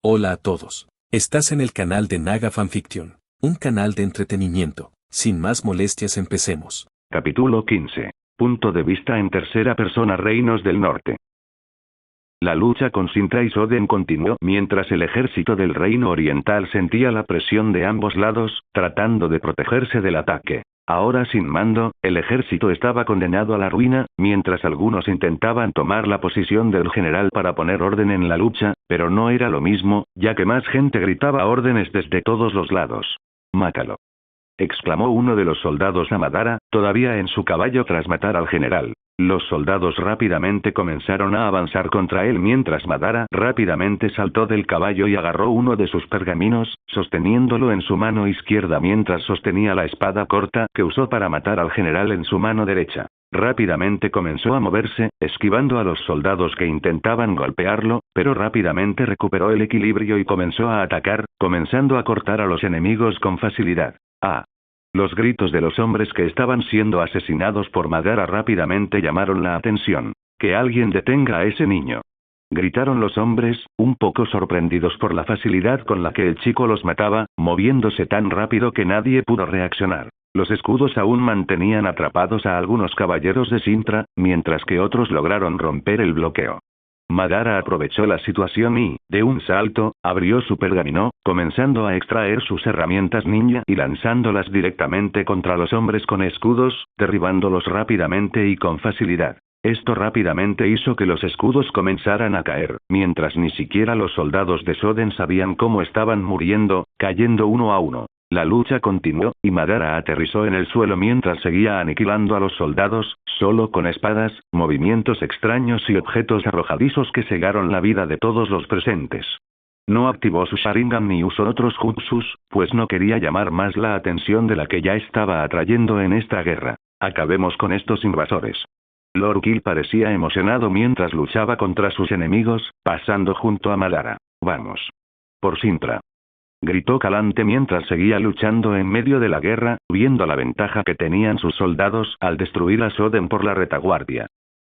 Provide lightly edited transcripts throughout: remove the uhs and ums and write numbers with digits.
Hola a todos. Estás en el canal de Naga Fanfiction, un canal de entretenimiento. Sin más molestias, empecemos. Capítulo 15. Punto de vista en tercera persona. Reinos del Norte. La lucha con Sintra y Soden continuó mientras el ejército del Reino Oriental sentía la presión de ambos lados, tratando de protegerse del ataque. Ahora sin mando, el ejército estaba condenado a la ruina, mientras algunos intentaban tomar la posición del general para poner orden en la lucha, pero no era lo mismo, ya que más gente gritaba órdenes desde todos los lados. «Mátalo», exclamó uno de los soldados a Madara, todavía en su caballo tras matar al general. Los soldados rápidamente comenzaron a avanzar contra él mientras Madara rápidamente saltó del caballo y agarró uno de sus pergaminos, sosteniéndolo en su mano izquierda mientras sostenía la espada corta que usó para matar al general en su mano derecha. Rápidamente comenzó a moverse, esquivando a los soldados que intentaban golpearlo, pero rápidamente recuperó el equilibrio y comenzó a atacar, comenzando a cortar a los enemigos con facilidad. ¡Ah! Los gritos de los hombres que estaban siendo asesinados por Madara rápidamente llamaron la atención. «¡Que alguien detenga a ese niño!», gritaron los hombres, un poco sorprendidos por la facilidad con la que el chico los mataba, moviéndose tan rápido que nadie pudo reaccionar. Los escudos aún mantenían atrapados a algunos caballeros de Sintra, mientras que otros lograron romper el bloqueo. Madara aprovechó la situación y, de un salto, abrió su pergamino, comenzando a extraer sus herramientas ninja y lanzándolas directamente contra los hombres con escudos, derribándolos rápidamente y con facilidad. Esto rápidamente hizo que los escudos comenzaran a caer, mientras ni siquiera los soldados de Soden sabían cómo estaban muriendo, cayendo uno a uno. La lucha continuó, y Madara aterrizó en el suelo mientras seguía aniquilando a los soldados, solo con espadas, movimientos extraños y objetos arrojadizos que cegaron la vida de todos los presentes. No activó su Sharingan ni usó otros jutsus, pues no quería llamar más la atención de la que ya estaba atrayendo en esta guerra. Acabemos con estos invasores. Lord Kill parecía emocionado mientras luchaba contra sus enemigos, pasando junto a Madara. «Vamos. Por Sintra», gritó Calante mientras seguía luchando en medio de la guerra, viendo la ventaja que tenían sus soldados al destruir a Soden por la retaguardia.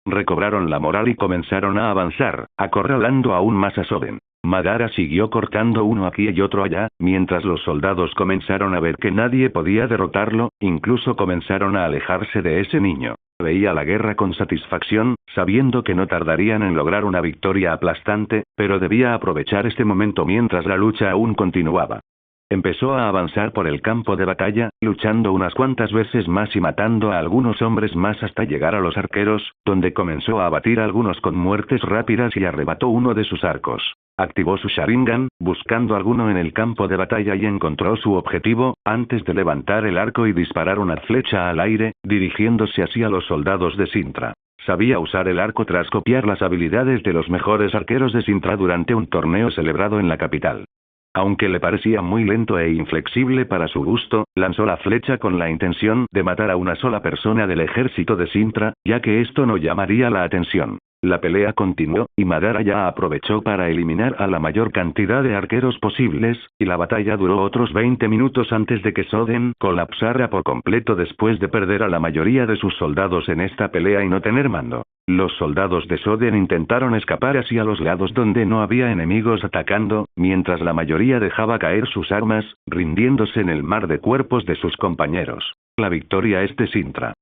Recobraron la moral y comenzaron a avanzar, acorralando aún más a Soden. Madara siguió cortando uno aquí y otro allá, mientras los soldados comenzaron a ver que nadie podía derrotarlo, incluso comenzaron a alejarse de ese niño. Veía la guerra con satisfacción, sabiendo que no tardarían en lograr una victoria aplastante, pero debía aprovechar este momento mientras la lucha aún continuaba. Empezó a avanzar por el campo de batalla, luchando unas cuantas veces más y matando a algunos hombres más hasta llegar a los arqueros, donde comenzó a abatir a algunos con muertes rápidas y arrebató uno de sus arcos. Activó su Sharingan, buscando alguno en el campo de batalla y encontró su objetivo, antes de levantar el arco y disparar una flecha al aire, dirigiéndose hacia los soldados de Sintra. Sabía usar el arco tras copiar las habilidades de los mejores arqueros de Sintra durante un torneo celebrado en la capital. Aunque le parecía muy lento e inflexible para su gusto, lanzó la flecha con la intención de matar a una sola persona del ejército de Sintra, ya que esto no llamaría la atención. La pelea continuó, y Madara ya aprovechó para eliminar a la mayor cantidad de arqueros posibles, y la batalla duró otros 20 minutos antes de que Soden colapsara por completo después de perder a la mayoría de sus soldados en esta pelea y no tener mando. Los soldados de Soden intentaron escapar hacia los lados donde no había enemigos atacando, mientras la mayoría dejaba caer sus armas, rindiéndose en el mar de cuerpos de sus compañeros. La victoria es de Sintra.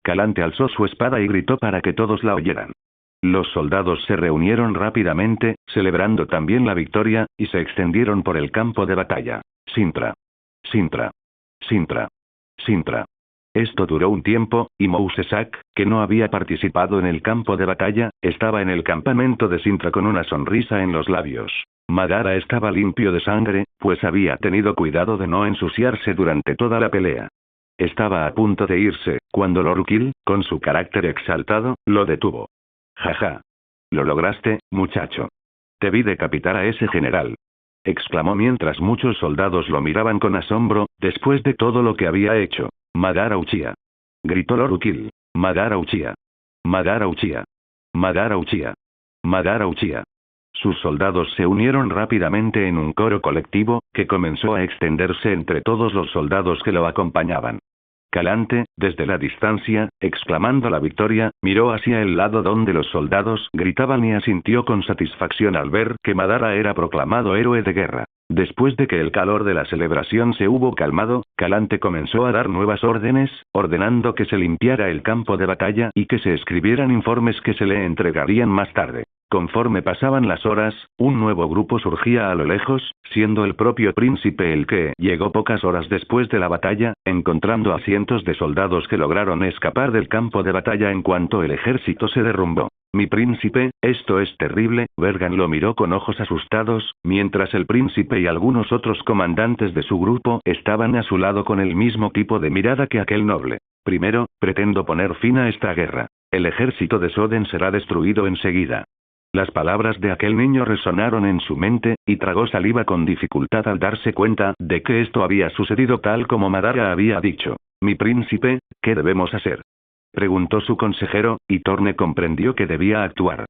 Calante alzó su espada y gritó para que todos la oyeran. Los soldados se reunieron rápidamente, celebrando también la victoria, y se extendieron por el campo de batalla. Sintra. Sintra. Sintra. Sintra. Esto duró un tiempo, y Mousesak, que no había participado en el campo de batalla, estaba en el campamento de Sintra con una sonrisa en los labios. Madara estaba limpio de sangre, pues había tenido cuidado de no ensuciarse durante toda la pelea. Estaba a punto de irse, cuando Lord Kill, con su carácter exaltado, lo detuvo. «Jaja. Lo lograste, muchacho. Te vi decapitar a ese general», exclamó mientras muchos soldados lo miraban con asombro, después de todo lo que había hecho. «Madara Uchiha», gritó Lord Kill. «Madara Uchiha. Madara Uchiha. Madara Uchiha. Madara Uchiha». Sus soldados se unieron rápidamente en un coro colectivo, que comenzó a extenderse entre todos los soldados que lo acompañaban. Calante, desde la distancia, exclamando la victoria, miró hacia el lado donde los soldados gritaban y asintió con satisfacción al ver que Madara era proclamado héroe de guerra. Después de que el calor de la celebración se hubo calmado, Calante comenzó a dar nuevas órdenes, ordenando que se limpiara el campo de batalla y que se escribieran informes que se le entregarían más tarde. Conforme pasaban las horas, un nuevo grupo surgía a lo lejos, siendo el propio príncipe el que llegó pocas horas después de la batalla, encontrando a cientos de soldados que lograron escapar del campo de batalla en cuanto el ejército se derrumbó. Mi príncipe, esto es terrible. Bergan lo miró con ojos asustados, mientras el príncipe y algunos otros comandantes de su grupo estaban a su lado con el mismo tipo de mirada que aquel noble. Primero, pretendo poner fin a esta guerra. El ejército de Soden será destruido enseguida. Las palabras de aquel niño resonaron en su mente, y tragó saliva con dificultad al darse cuenta de que esto había sucedido tal como Madara había dicho. Mi príncipe, ¿qué debemos hacer?, preguntó su consejero, y Torne comprendió que debía actuar.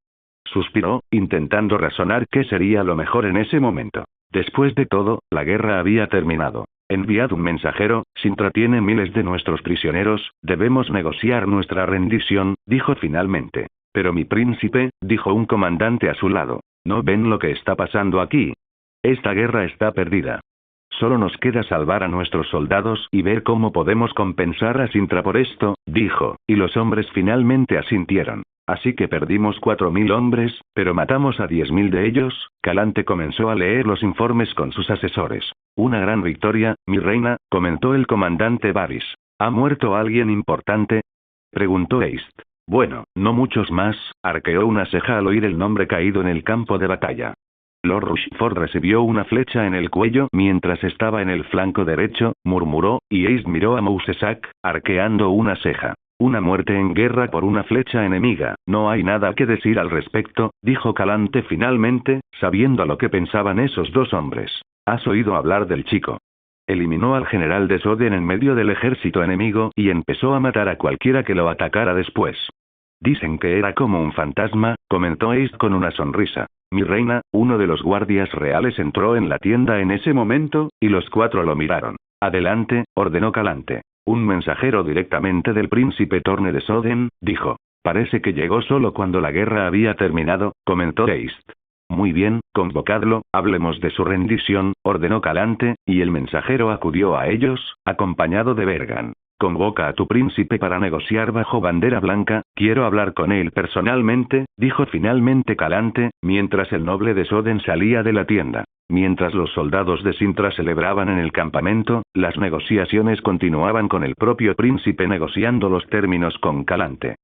Suspiró, intentando razonar qué sería lo mejor en ese momento. Después de todo, la guerra había terminado. Enviad un mensajero, Sintra tiene miles de nuestros prisioneros, debemos negociar nuestra rendición, dijo finalmente. Pero mi príncipe, dijo un comandante a su lado, ¿no ven lo que está pasando aquí? Esta guerra está perdida. Solo nos queda salvar a nuestros soldados y ver cómo podemos compensar a Sintra por esto, dijo, y los hombres finalmente asintieron. Así que perdimos 4.000 hombres, pero matamos a 10.000 de ellos. Calante comenzó a leer los informes con sus asesores. Una gran victoria, mi reina, comentó el comandante Varys. ¿Ha muerto alguien importante?, preguntó East. Bueno, no muchos más, arqueó una ceja al oír el nombre caído en el campo de batalla. Lord Rushford recibió una flecha en el cuello mientras estaba en el flanco derecho, murmuró, y Ace miró a Mousesack, arqueando una ceja. Una muerte en guerra por una flecha enemiga, no hay nada que decir al respecto, dijo Calante finalmente, sabiendo lo que pensaban esos dos hombres. ¿Has oído hablar del chico? Eliminó al general de Soden en medio del ejército enemigo y empezó a matar a cualquiera que lo atacara después. Dicen que era como un fantasma, comentó Ace con una sonrisa. Mi reina, uno de los guardias reales entró en la tienda en ese momento, y los 4 lo miraron. Adelante, ordenó Calante. Un mensajero directamente del príncipe Torne de Soden, dijo. Parece que llegó solo cuando la guerra había terminado, comentó Ace. Muy bien, convocadlo, hablemos de su rendición, ordenó Calante, y el mensajero acudió a ellos, acompañado de Bergan. Convoca a tu príncipe para negociar bajo bandera blanca, quiero hablar con él personalmente, dijo finalmente Calante, mientras el noble de Soden salía de la tienda. Mientras los soldados de Sintra celebraban en el campamento, las negociaciones continuaban con el propio príncipe negociando los términos con Calante.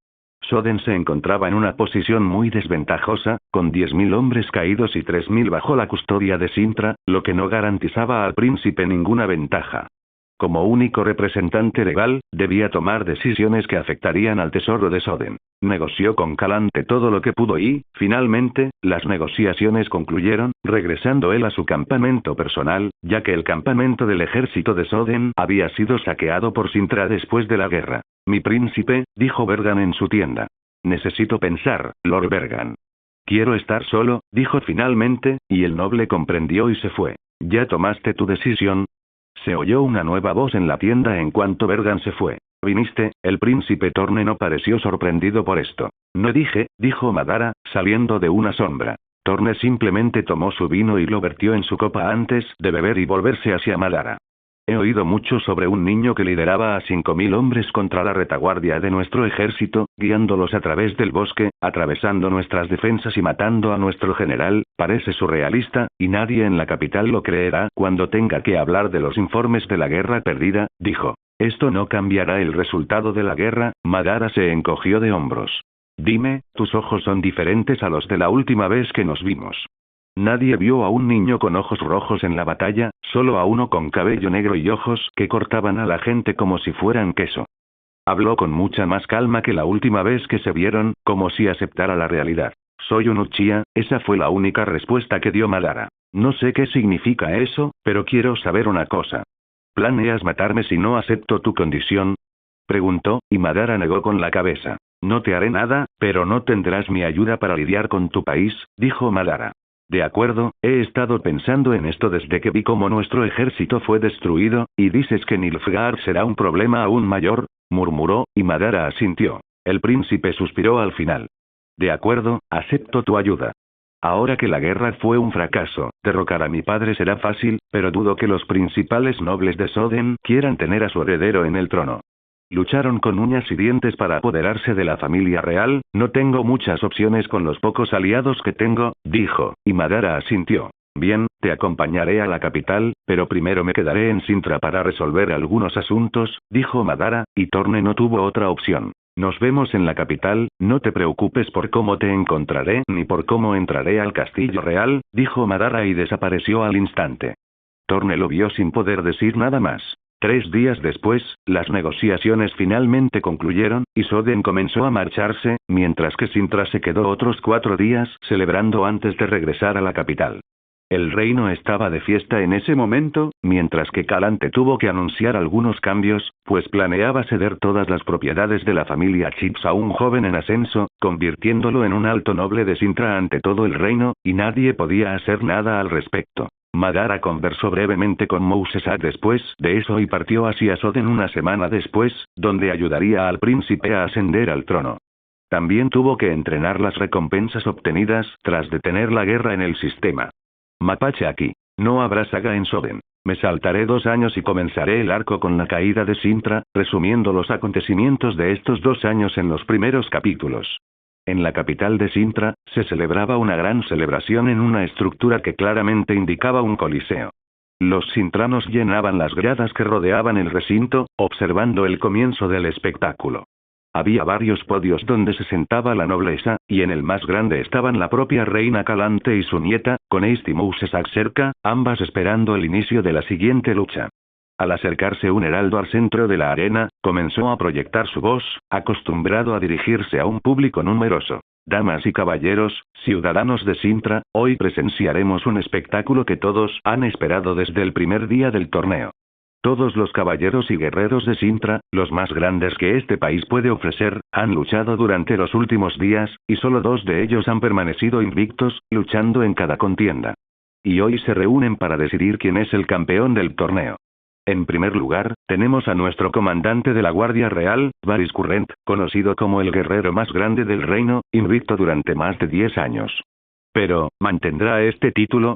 Soden se encontraba en una posición muy desventajosa, con 10.000 hombres caídos y 3.000 bajo la custodia de Sintra, lo que no garantizaba al príncipe ninguna ventaja. Como único representante legal, debía tomar decisiones que afectarían al tesoro de Soden. Negoció con Calante todo lo que pudo y, finalmente, las negociaciones concluyeron, regresando él a su campamento personal, ya que el campamento del ejército de Soden había sido saqueado por Sintra después de la guerra. Mi príncipe, dijo Bergan en su tienda. Necesito pensar, Lord Bergan. Quiero estar solo, dijo finalmente, y el noble comprendió y se fue. ¿Ya tomaste tu decisión? Se oyó una nueva voz en la tienda en cuanto Bergan se fue. ¿Viniste? El príncipe Torne no pareció sorprendido por esto. No dije, dijo Madara, saliendo de una sombra. Torne simplemente tomó su vino y lo vertió en su copa antes de beber y volverse hacia Madara. He oído mucho sobre un niño que lideraba a 5.000 hombres contra la retaguardia de nuestro ejército, guiándolos a través del bosque, atravesando nuestras defensas y matando a nuestro general. Parece surrealista, y nadie en la capital lo creerá cuando tenga que hablar de los informes de la guerra perdida, dijo. Esto no cambiará el resultado de la guerra. Madara se encogió de hombros. Dime, tus ojos son diferentes a los de la última vez que nos vimos. Nadie vio a un niño con ojos rojos en la batalla, solo a uno con cabello negro y ojos que cortaban a la gente como si fueran queso. Habló con mucha más calma que la última vez que se vieron, como si aceptara la realidad. Soy un Uchiha, esa fue la única respuesta que dio Madara. No sé qué significa eso, pero quiero saber una cosa. ¿Planeas matarme si no acepto tu condición?, preguntó, y Madara negó con la cabeza. No te haré nada, pero no tendrás mi ayuda para lidiar con tu país, dijo Madara. De acuerdo, he estado pensando en esto desde que vi cómo nuestro ejército fue destruido, y dices que Nilfgaard será un problema aún mayor, murmuró, y Madara asintió. El príncipe suspiró al final. De acuerdo, acepto tu ayuda. Ahora que la guerra fue un fracaso, derrocar a mi padre será fácil, pero dudo que los principales nobles de Soden quieran tener a su heredero en el trono. Lucharon con uñas y dientes para apoderarse de la familia real, no tengo muchas opciones con los pocos aliados que tengo, dijo, y Madara asintió. Bien, te acompañaré a la capital, pero primero me quedaré en Sintra para resolver algunos asuntos, dijo Madara, y Torne no tuvo otra opción. Nos vemos en la capital, no te preocupes por cómo te encontraré ni por cómo entraré al castillo real, dijo Madara y desapareció al instante. Torne lo vio sin poder decir nada más. 3 días después, las negociaciones finalmente concluyeron, y Soden comenzó a marcharse, mientras que Sintra se quedó otros 4 días celebrando antes de regresar a la capital. El reino estaba de fiesta en ese momento, mientras que Calante tuvo que anunciar algunos cambios, pues planeaba ceder todas las propiedades de la familia Chips a un joven en ascenso, convirtiéndolo en un alto noble de Sintra ante todo el reino, y nadie podía hacer nada al respecto. Madara conversó brevemente con Mousesak después de eso y partió hacia Soden una semana después, donde ayudaría al príncipe a ascender al trono. También tuvo que entrenar las recompensas obtenidas tras detener la guerra en el sistema. Mapache aquí. No habrá saga en Soden. Me saltaré 2 años y comenzaré el arco con la caída de Sintra, resumiendo los acontecimientos de estos 2 años en los primeros capítulos. En la capital de Sintra, se celebraba una gran celebración en una estructura que claramente indicaba un coliseo. Los sintranos llenaban las gradas que rodeaban el recinto, observando el comienzo del espectáculo. Había varios podios donde se sentaba la nobleza, y en el más grande estaban la propia reina Calante y su nieta, con Ace y Mousesak cerca, ambas esperando el inicio de la siguiente lucha. Al acercarse un heraldo al centro de la arena, comenzó a proyectar su voz, acostumbrado a dirigirse a un público numeroso. Damas y caballeros, ciudadanos de Sintra, hoy presenciaremos un espectáculo que todos han esperado desde el primer día del torneo. Todos los caballeros y guerreros de Sintra, los más grandes que este país puede ofrecer, han luchado durante los últimos días, y solo 2 de ellos han permanecido invictos, luchando en cada contienda. Y hoy se reúnen para decidir quién es el campeón del torneo. En primer lugar, tenemos a nuestro comandante de la Guardia Real, Varys Current, conocido como el guerrero más grande del reino, invicto durante más de 10 años. Pero, ¿mantendrá este título?,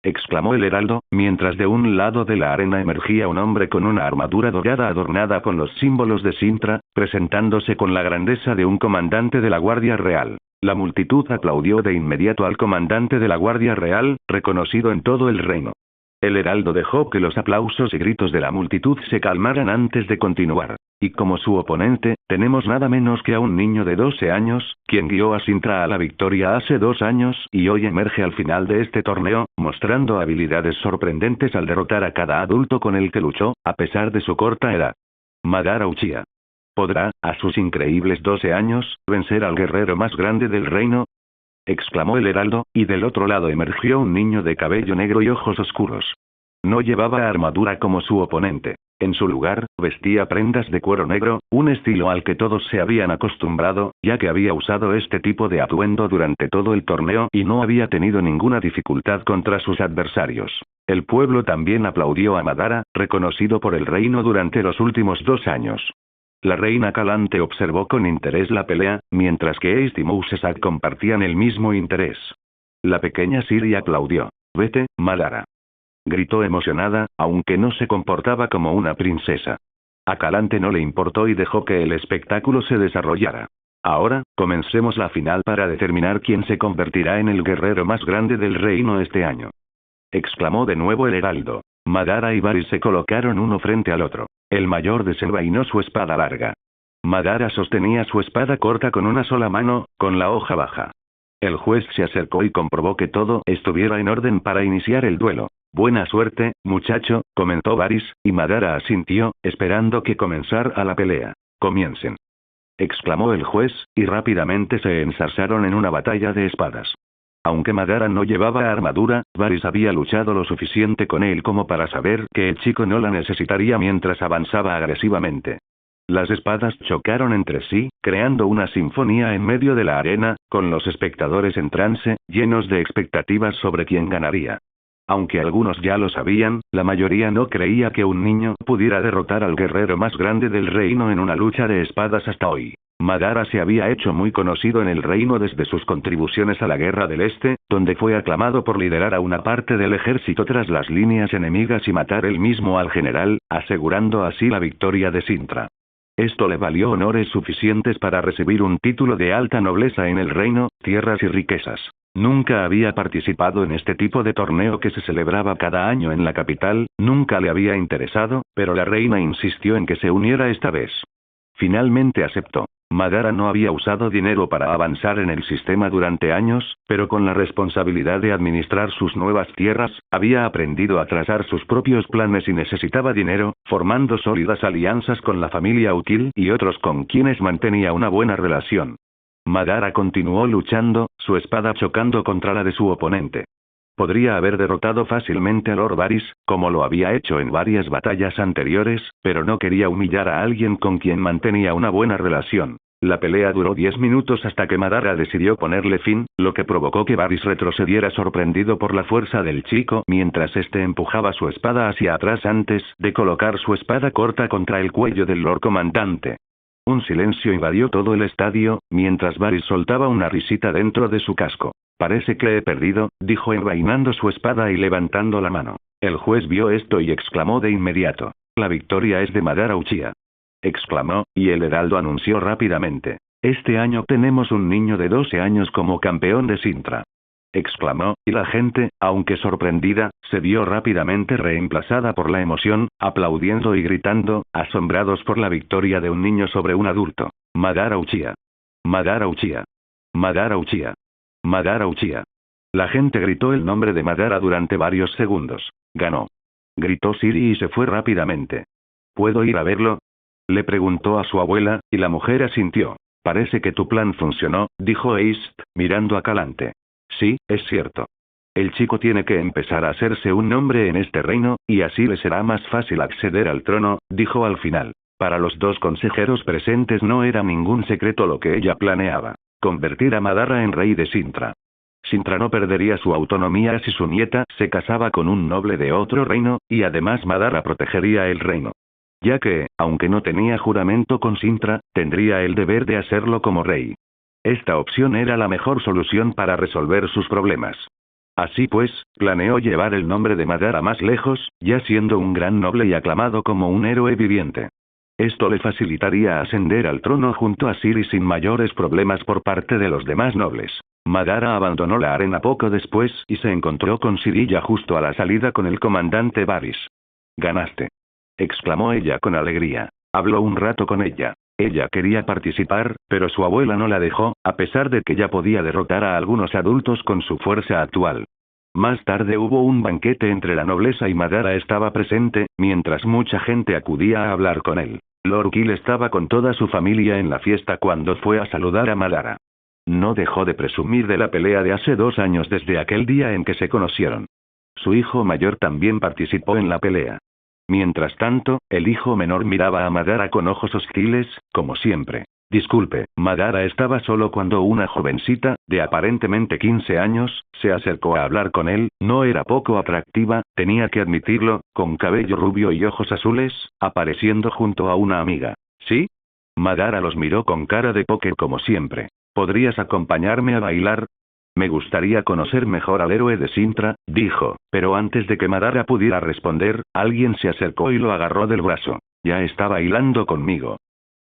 exclamó el heraldo, mientras de un lado de la arena emergía un hombre con una armadura dorada adornada con los símbolos de Sintra, presentándose con la grandeza de un comandante de la Guardia Real. La multitud aplaudió de inmediato al comandante de la Guardia Real, reconocido en todo el reino. El heraldo dejó que los aplausos y gritos de la multitud se calmaran antes de continuar. Y como su oponente, tenemos nada menos que a un niño de 12 años, quien guió a Sintra a la victoria hace 2 años y hoy emerge al final de este torneo, mostrando habilidades sorprendentes al derrotar a cada adulto con el que luchó, a pesar de su corta edad. Madara Uchiha. ¿Podrá, a sus increíbles 12 años, vencer al guerrero más grande del reino?, exclamó el heraldo, y del otro lado emergió un niño de cabello negro y ojos oscuros. No llevaba armadura como su oponente. En su lugar, vestía prendas de cuero negro, un estilo al que todos se habían acostumbrado, ya que había usado este tipo de atuendo durante todo el torneo y no había tenido ninguna dificultad contra sus adversarios. El pueblo también aplaudió a Madara, reconocido por el reino durante los últimos 2 años. La reina Calante observó con interés la pelea, mientras que Ace y Mousesak compartían el mismo interés. La pequeña Siri aplaudió. «Vete, Madara», gritó emocionada, aunque no se comportaba como una princesa. A Calante no le importó y dejó que el espectáculo se desarrollara. «Ahora, comencemos la final para determinar quién se convertirá en el guerrero más grande del reino este año», exclamó de nuevo el heraldo. Madara y Varys se colocaron uno frente al otro. El mayor desenvainó su espada larga. Madara sostenía su espada corta con una sola mano, con la hoja baja. El juez se acercó y comprobó que todo estuviera en orden para iniciar el duelo. «Buena suerte, muchacho», comentó Varys, y Madara asintió, esperando que comenzara la pelea. «Comiencen», exclamó el juez, y rápidamente se enzarzaron en una batalla de espadas. Aunque Madara no llevaba armadura, Varys había luchado lo suficiente con él como para saber que el chico no la necesitaría mientras avanzaba agresivamente. Las espadas chocaron entre sí, creando una sinfonía en medio de la arena, con los espectadores en trance, llenos de expectativas sobre quién ganaría. Aunque algunos ya lo sabían, la mayoría no creía que un niño pudiera derrotar al guerrero más grande del reino en una lucha de espadas hasta hoy. Madara se había hecho muy conocido en el reino desde sus contribuciones a la Guerra del Este, donde fue aclamado por liderar a una parte del ejército tras las líneas enemigas y matar él mismo al general, asegurando así la victoria de Sintra. Esto le valió honores suficientes para recibir un título de alta nobleza en el reino, tierras y riquezas. Nunca había participado en este tipo de torneo que se celebraba cada año en la capital, nunca le había interesado, pero la reina insistió en que se uniera esta vez. Finalmente aceptó. Madara no había usado dinero para avanzar en el sistema durante años, pero con la responsabilidad de administrar sus nuevas tierras, había aprendido a trazar sus propios planes y necesitaba dinero, formando sólidas alianzas con la familia Uchiha y otros con quienes mantenía una buena relación. Madara continuó luchando, su espada chocando contra la de su oponente. Podría haber derrotado fácilmente a Lord Varys, como lo había hecho en varias batallas anteriores, pero no quería humillar a alguien con quien mantenía una buena relación. La pelea duró 10 minutos hasta que Madara decidió ponerle fin, lo que provocó que Varys retrocediera sorprendido por la fuerza del chico mientras este empujaba su espada hacia atrás antes de colocar su espada corta contra el cuello del Lord Comandante. Un silencio invadió todo el estadio, mientras Varys soltaba una risita dentro de su casco. Parece que he perdido, dijo envainando su espada y levantando la mano. El juez vio esto y exclamó de inmediato. La victoria es de Madara Uchiha. Exclamó, y el heraldo anunció rápidamente. Este año tenemos un niño de 12 años como campeón de Sintra. Exclamó, y la gente, aunque sorprendida, se vio rápidamente reemplazada por la emoción, aplaudiendo y gritando, asombrados por la victoria de un niño sobre un adulto. Madara Uchiha. Madara Uchiha. Madara Uchiha. Madara Uchiha. La gente gritó el nombre de Madara durante varios segundos. Ganó. Gritó Siri y se fue rápidamente. ¿Puedo ir a verlo? Le preguntó a su abuela, y la mujer asintió. Parece que tu plan funcionó, dijo Ace, mirando a Calante. Sí, es cierto. El chico tiene que empezar a hacerse un nombre en este reino, y así le será más fácil acceder al trono, dijo al final. Para los dos consejeros presentes no era ningún secreto lo que ella planeaba. Convertir a Madara en rey de Sintra. Sintra no perdería su autonomía si su nieta se casaba con un noble de otro reino, y además Madara protegería el reino. Ya que, aunque no tenía juramento con Sintra, tendría el deber de hacerlo como rey. Esta opción era la mejor solución para resolver sus problemas. Así pues, planeó llevar el nombre de Madara más lejos, ya siendo un gran noble y aclamado como un héroe viviente. Esto le facilitaría ascender al trono junto a Siri sin mayores problemas por parte de los demás nobles. Madara abandonó la arena poco después y se encontró con Sirilla justo a la salida con el comandante Varys. «Ganaste», exclamó ella con alegría. Habló un rato con ella. Ella quería participar, pero su abuela no la dejó, a pesar de que ya podía derrotar a algunos adultos con su fuerza actual. Más tarde hubo un banquete entre la nobleza y Madara estaba presente, mientras mucha gente acudía a hablar con él. Lord Uchiha estaba con toda su familia en la fiesta cuando fue a saludar a Madara. No dejó de presumir de la pelea de hace 2 años desde aquel día en que se conocieron. Su hijo mayor también participó en la pelea. Mientras tanto, el hijo menor miraba a Madara con ojos hostiles, como siempre. Disculpe, Madara estaba solo cuando una jovencita, de aparentemente 15 años, se acercó a hablar con él, no era poco atractiva, tenía que admitirlo, con cabello rubio y ojos azules, apareciendo junto a una amiga. ¿Sí? Madara los miró con cara de póker como siempre. ¿Podrías acompañarme a bailar? Me gustaría conocer mejor al héroe de Sintra, dijo, pero antes de que Madara pudiera responder, alguien se acercó y lo agarró del brazo. Ya está bailando conmigo.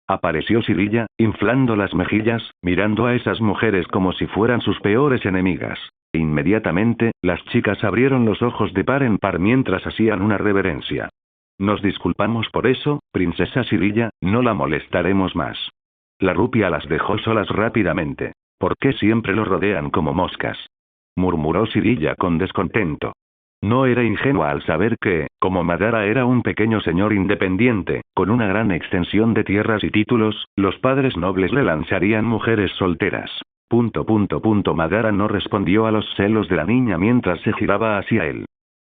Apareció Sirilla, inflando las mejillas, mirando a esas mujeres como si fueran sus peores enemigas. Inmediatamente, las chicas abrieron los ojos de par en par mientras hacían una reverencia. Nos disculpamos por eso, princesa Sirilla, no la molestaremos más. La rupia las dejó solas rápidamente. ¿Por qué siempre lo rodean como moscas?, murmuró Sirilla con descontento. No era ingenua al saber que, como Madara era un pequeño señor independiente, con una gran extensión de tierras y títulos, los padres nobles le lanzarían mujeres solteras. Madara no respondió a los celos de la niña mientras se giraba hacia él.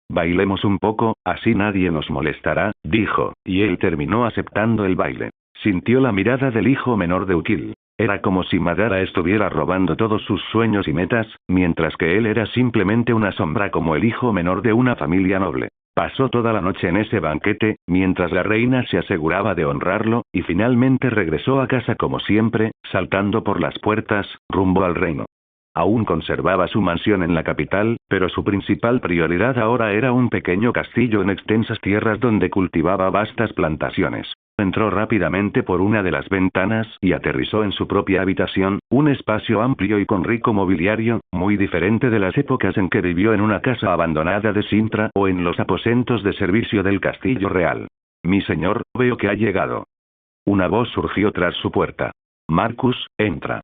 Bailemos un poco, así nadie nos molestará, dijo, y él terminó aceptando el baile. Sintió la mirada del hijo menor de Ukil. Era como si Madara estuviera robando todos sus sueños y metas, mientras que él era simplemente una sombra como el hijo menor de una familia noble. Pasó toda la noche en ese banquete, mientras la reina se aseguraba de honrarlo, y finalmente regresó a casa como siempre, saltando por las puertas, rumbo al reino. Aún conservaba su mansión en la capital, pero su principal prioridad ahora era un pequeño castillo en extensas tierras donde cultivaba vastas plantaciones. Entró rápidamente por una de las ventanas y aterrizó en su propia habitación, un espacio amplio y con rico mobiliario, muy diferente de las épocas en que vivió en una casa abandonada de Sintra o en los aposentos de servicio del castillo real. Mi señor, veo que ha llegado. Una voz surgió tras su puerta. Marcus, entra.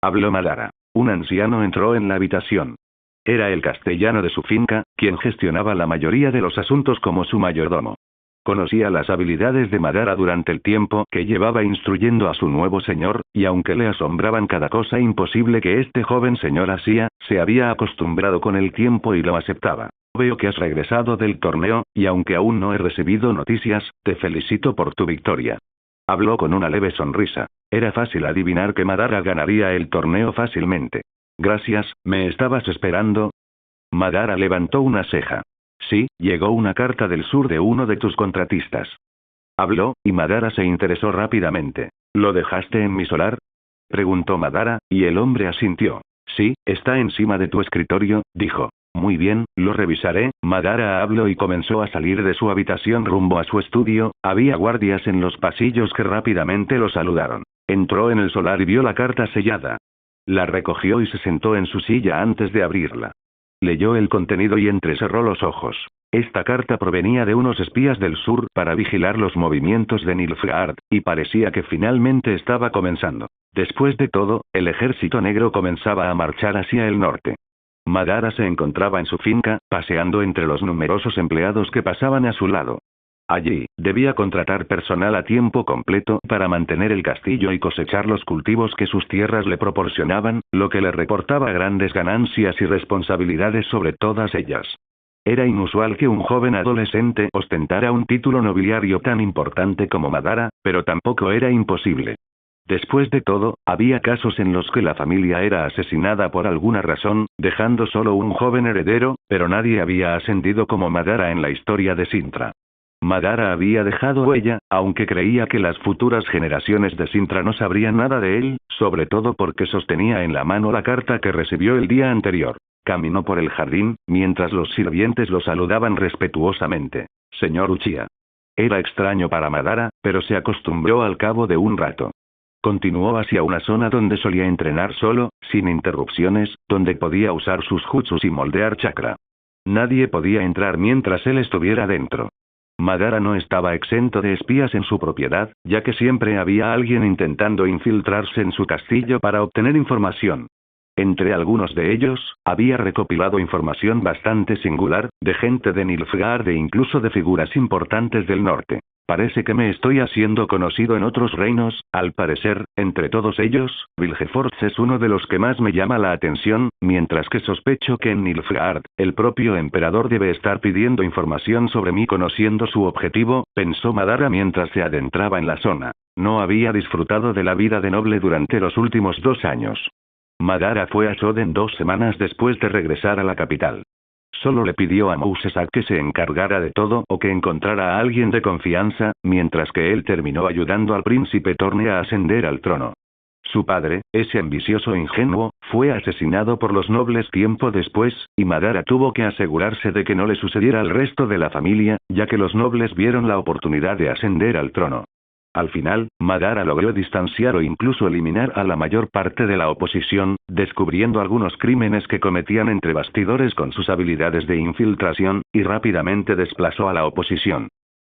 Habló Madara. Un anciano entró en la habitación. Era el castellano de su finca, quien gestionaba la mayoría de los asuntos como su mayordomo. Conocía las habilidades de Madara durante el tiempo que llevaba instruyendo a su nuevo señor, y aunque le asombraban cada cosa imposible que este joven señor hacía, se había acostumbrado con el tiempo y lo aceptaba. Veo que has regresado del torneo, y aunque aún no he recibido noticias, te felicito por tu victoria. Habló con una leve sonrisa. Era fácil adivinar que Madara ganaría el torneo fácilmente. Gracias, ¿me estabas esperando? Madara levantó una ceja. Sí, llegó una carta del sur de uno de tus contratistas. Habló, y Madara se interesó rápidamente. ¿Lo dejaste en mi solar? Preguntó Madara, y el hombre asintió. Sí, está encima de tu escritorio, dijo. Muy bien, lo revisaré. Madara habló y comenzó a salir de su habitación rumbo a su estudio. Había guardias en los pasillos que rápidamente lo saludaron. Entró en el solar y vio la carta sellada. La recogió y se sentó en su silla antes de abrirla. Leyó el contenido y entrecerró los ojos. Esta carta provenía de unos espías del sur para vigilar los movimientos de Nilfgaard, y parecía que finalmente estaba comenzando. Después de todo, el ejército negro comenzaba a marchar hacia el norte. Madara se encontraba en su finca, paseando entre los numerosos empleados que pasaban a su lado. Allí, debía contratar personal a tiempo completo para mantener el castillo y cosechar los cultivos que sus tierras le proporcionaban, lo que le reportaba grandes ganancias y responsabilidades sobre todas ellas. Era inusual que un joven adolescente ostentara un título nobiliario tan importante como Madara, pero tampoco era imposible. Después de todo, había casos en los que la familia era asesinada por alguna razón, dejando solo un joven heredero, pero nadie había ascendido como Madara en la historia de Sintra. Madara había dejado huella, aunque creía que las futuras generaciones de Sintra no sabrían nada de él, sobre todo porque sostenía en la mano la carta que recibió el día anterior. Caminó por el jardín, mientras los sirvientes lo saludaban respetuosamente. Señor Uchiha. Era extraño para Madara, pero se acostumbró al cabo de un rato. Continuó hacia una zona donde solía entrenar solo, sin interrupciones, donde podía usar sus jutsus y moldear chakra. Nadie podía entrar mientras él estuviera dentro. Madara no estaba exento de espías en su propiedad, ya que siempre había alguien intentando infiltrarse en su castillo para obtener información. Entre algunos de ellos, había recopilado información bastante singular, de gente de Nilfgaard e incluso de figuras importantes del norte. Parece que me estoy haciendo conocido en otros reinos, al parecer, entre todos ellos, Vilgefortz es uno de los que más me llama la atención, mientras que sospecho que en Nilfgaard, el propio emperador debe estar pidiendo información sobre mí conociendo su objetivo, pensó Madara mientras se adentraba en la zona. No había disfrutado de la vida de noble durante los últimos 2 años. Madara fue a Shoden 2 semanas después de regresar a la capital. Solo le pidió a Mousesak que se encargara de todo o que encontrara a alguien de confianza, mientras que él terminó ayudando al príncipe Thorne a ascender al trono. Su padre, ese ambicioso ingenuo, fue asesinado por los nobles tiempo después, y Madara tuvo que asegurarse de que no le sucediera al resto de la familia, ya que los nobles vieron la oportunidad de ascender al trono. Al final, Madara logró distanciar o incluso eliminar a la mayor parte de la oposición, descubriendo algunos crímenes que cometían entre bastidores con sus habilidades de infiltración, y rápidamente desplazó a la oposición.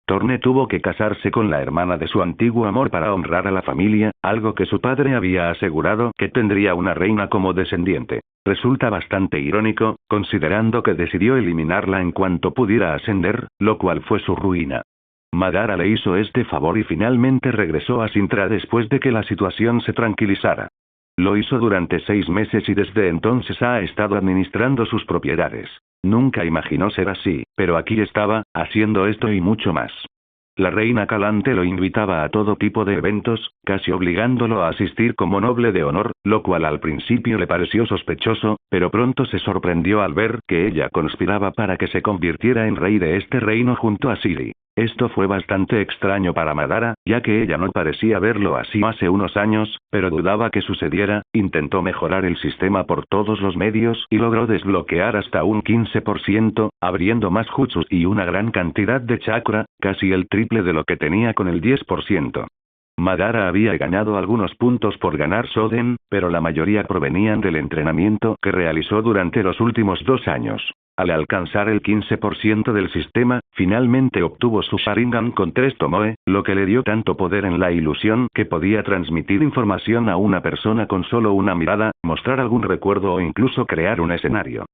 Thorne tuvo que casarse con la hermana de su antiguo amor para honrar a la familia, algo que su padre había asegurado que tendría una reina como descendiente. Resulta bastante irónico, considerando que decidió eliminarla en cuanto pudiera ascender, lo cual fue su ruina. Madara le hizo este favor y finalmente regresó a Sintra después de que la situación se tranquilizara. Lo hizo durante 6 meses y desde entonces ha estado administrando sus propiedades. Nunca imaginó ser así, pero aquí estaba, haciendo esto y mucho más. La reina Calante lo invitaba a todo tipo de eventos, casi obligándolo a asistir como noble de honor, lo cual al principio le pareció sospechoso, pero pronto se sorprendió al ver que ella conspiraba para que se convirtiera en rey de este reino junto a Siri. Esto fue bastante extraño para Madara, ya que ella no parecía verlo así hace unos años, pero dudaba que sucediera. Intentó mejorar el sistema por todos los medios y logró desbloquear hasta un 15%, abriendo más jutsus y una gran cantidad de chakra, casi el triple de lo que tenía con el 10%. Madara había ganado algunos puntos por ganar Soden, pero la mayoría provenían del entrenamiento que realizó durante los últimos 2 años. Al alcanzar el 15% del sistema, finalmente obtuvo su Sharingan con 3 Tomoe, lo que le dio tanto poder en la ilusión que podía transmitir información a una persona con solo una mirada, mostrar algún recuerdo o incluso crear un escenario.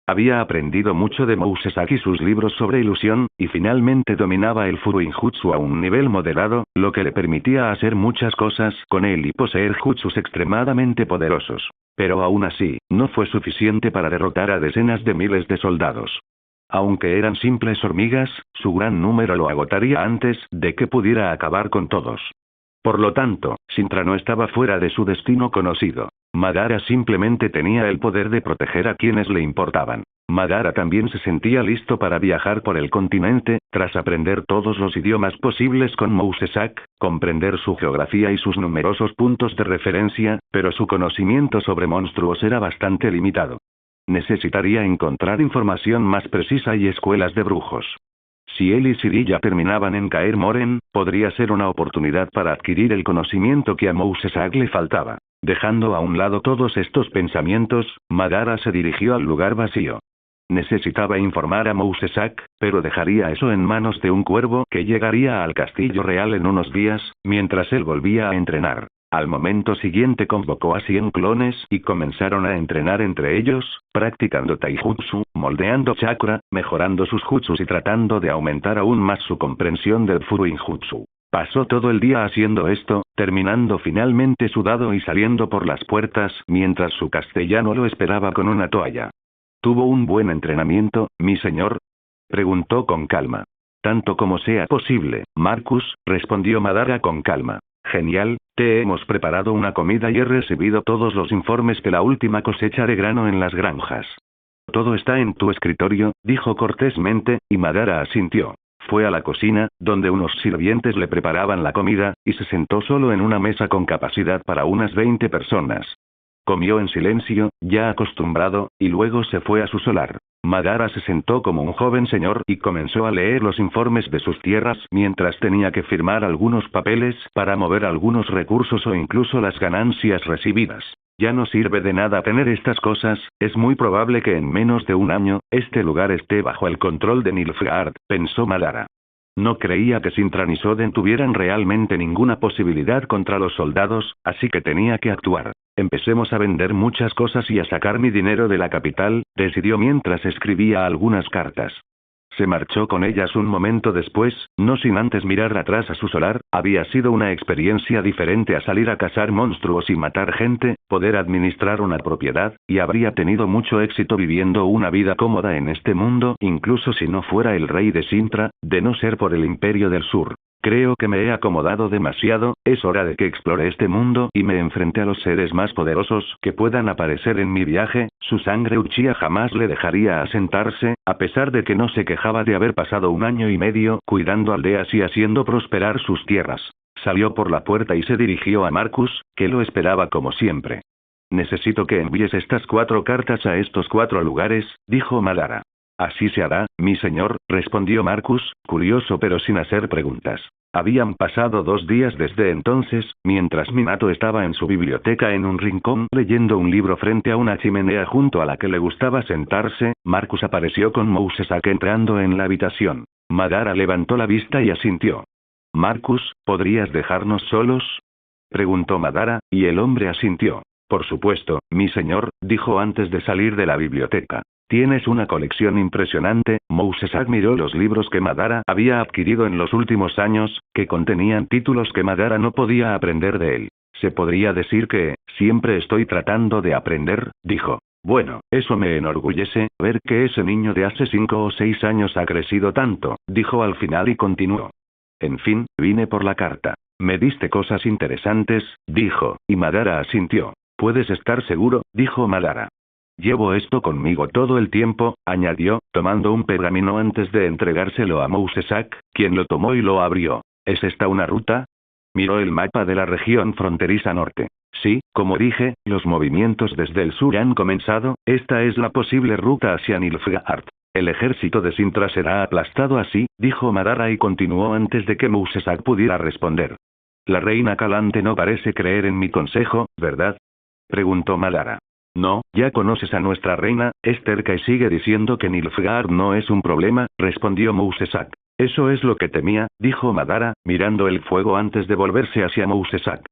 Había aprendido mucho de Mousesaki y sus libros sobre ilusión, y finalmente dominaba el Furuinjutsu a un nivel moderado, lo que le permitía hacer muchas cosas con él y poseer jutsus extremadamente poderosos. Pero aún así, no fue suficiente para derrotar a decenas de miles de soldados. Aunque eran simples hormigas, su gran número lo agotaría antes de que pudiera acabar con todos. Por lo tanto, Sintra no estaba fuera de su destino conocido. Madara simplemente tenía el poder de proteger a quienes le importaban. Madara también se sentía listo para viajar por el continente, tras aprender todos los idiomas posibles con Mousesaki, comprender su geografía y sus numerosos puntos de referencia, pero su conocimiento sobre monstruos era bastante limitado. Necesitaría encontrar información más precisa y escuelas de brujos. Si él y Siri ya terminaban en Kaer Moren, podría ser una oportunidad para adquirir el conocimiento que a Mousesaki le faltaba. Dejando a un lado todos estos pensamientos, Madara se dirigió al lugar vacío. Necesitaba informar a Mousesaki, pero dejaría eso en manos de un cuervo que llegaría al castillo real en unos días, mientras él volvía a entrenar. Al momento siguiente convocó a 100 clones y comenzaron a entrenar entre ellos, practicando taijutsu, moldeando chakra, mejorando sus jutsus y tratando de aumentar aún más su comprensión del Furuinjutsu. Pasó todo el día haciendo esto, terminando finalmente sudado y saliendo por las puertas mientras su castellano lo esperaba con una toalla. ¿Tuvo un buen entrenamiento, mi señor?, preguntó con calma. Tanto como sea posible, Marcus, respondió Madara con calma. Genial, te hemos preparado una comida y he recibido todos los informes de la última cosecha de grano en las granjas. Todo está en tu escritorio, dijo cortésmente, y Madara asintió. Fue a la cocina, donde unos sirvientes le preparaban la comida, y se sentó solo en una mesa con capacidad para unas 20 personas. Comió en silencio, ya acostumbrado, y luego se fue a su solar. Madara se sentó como un joven señor y comenzó a leer los informes de sus tierras mientras tenía que firmar algunos papeles para mover algunos recursos o incluso las ganancias recibidas. Ya no sirve de nada tener estas cosas, es muy probable que en menos de un año, este lugar esté bajo el control de Nilfgaard, pensó Madara. No creía que Sintra ni Soden tuvieran realmente ninguna posibilidad contra los soldados, así que tenía que actuar. Empecemos a vender muchas cosas y a sacar mi dinero de la capital, decidió mientras escribía algunas cartas. Se marchó con ellas un momento después, no sin antes mirar atrás a su solar. Había sido una experiencia diferente a salir a cazar monstruos y matar gente, poder administrar una propiedad, y habría tenido mucho éxito viviendo una vida cómoda en este mundo, incluso si no fuera el rey de Sintra, de no ser por el Imperio del Sur. Creo que me he acomodado demasiado, es hora de que explore este mundo y me enfrente a los seres más poderosos que puedan aparecer en mi viaje. Su sangre Uchiha jamás le dejaría asentarse, a pesar de que no se quejaba de haber pasado 1 año y medio cuidando aldeas y haciendo prosperar sus tierras. Salió por la puerta y se dirigió a Marcus, que lo esperaba como siempre. Necesito que envíes estas 4 cartas a estos 4 lugares, dijo Madara. Así se hará, mi señor, respondió Marcus, curioso pero sin hacer preguntas. Habían pasado 2 días desde entonces, mientras Minato estaba en su biblioteca en un rincón leyendo un libro frente a una chimenea junto a la que le gustaba sentarse. Marcus apareció con Mousesaki entrando en la habitación. Madara levantó la vista y asintió. Marcus, ¿podrías dejarnos solos?, preguntó Madara, y el hombre asintió. Por supuesto, mi señor, dijo antes de salir de la biblioteca. Tienes una colección impresionante. Mousesaki miró los libros que Madara había adquirido en los últimos años, que contenían títulos que Madara no podía aprender de él. Se podría decir que, siempre estoy tratando de aprender, dijo. Bueno, eso me enorgullece, ver que ese niño de hace 5 o 6 años ha crecido tanto, dijo al final y continuó. En fin, vine por la carta. Me diste cosas interesantes, dijo, y Madara asintió. Puedes estar seguro, dijo Madara. Llevo esto conmigo todo el tiempo, añadió, tomando un pergamino antes de entregárselo a Mousesak, quien lo tomó y lo abrió. ¿Es esta una ruta? Miró el mapa de la región fronteriza norte. Sí, como dije, los movimientos desde el sur han comenzado, esta es la posible ruta hacia Nilfgaard. El ejército de Sintra será aplastado así, dijo Madara y continuó antes de que Mousesak pudiera responder. La reina Calante no parece creer en mi consejo, ¿verdad? Preguntó Madara. No, ya conoces a nuestra reina, es terca y sigue diciendo que Nilfgaard no es un problema, respondió Mousesak. Eso es lo que temía, dijo Madara, mirando el fuego antes de volverse hacia Mousesak.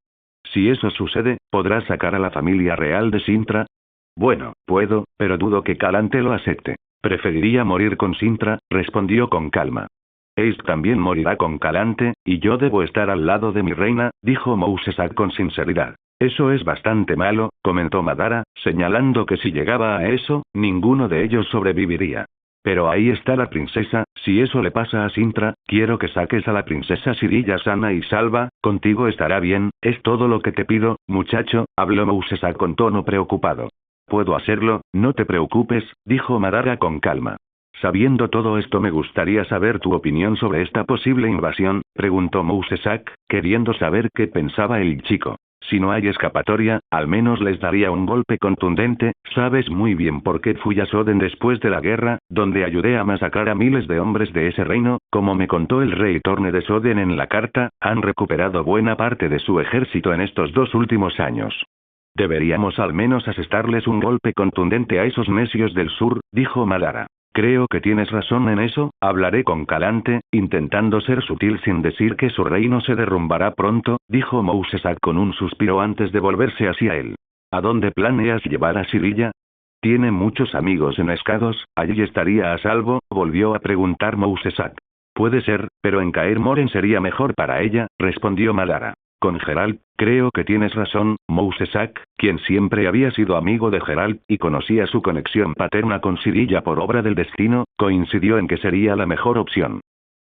Si eso sucede, ¿podrás sacar a la familia real de Sintra? Bueno, puedo, pero dudo que Calante lo acepte. Preferiría morir con Sintra, respondió con calma. Ace también morirá con Calante, y yo debo estar al lado de mi reina, dijo Mousesak con sinceridad. Eso es bastante malo, comentó Madara, señalando que si llegaba a eso, ninguno de ellos sobreviviría. Pero ahí está la princesa, si eso le pasa a Sintra, quiero que saques a la princesa Sirilla sana y salva, contigo estará bien, es todo lo que te pido, muchacho, habló Mousesak con tono preocupado. Puedo hacerlo, no te preocupes, dijo Madara con calma. Sabiendo todo esto me gustaría saber tu opinión sobre esta posible invasión, preguntó Mousesak, queriendo saber qué pensaba el chico. Si no hay escapatoria, al menos les daría un golpe contundente, sabes muy bien por qué fui a Soden después de la guerra, donde ayudé a masacrar a miles de hombres de ese reino, como me contó el rey Torne de Soden en la carta, han recuperado buena parte de su ejército en estos 2 últimos años. Deberíamos al menos asestarles un golpe contundente a esos necios del sur, dijo Madara. Creo que tienes razón en eso, hablaré con Calante, intentando ser sutil sin decir que su reino se derrumbará pronto, dijo Mousesak con un suspiro antes de volverse hacia él. ¿A dónde planeas llevar a Sirilla? Tiene muchos amigos en Escados, allí estaría a salvo, volvió a preguntar Mousesak. Puede ser, pero en Kaer Morhen sería mejor para ella, respondió Madara. Con Geralt, creo que tienes razón, Mousesak, quien siempre había sido amigo de Geralt, y conocía su conexión paterna con Sirilla por obra del destino, coincidió en que sería la mejor opción.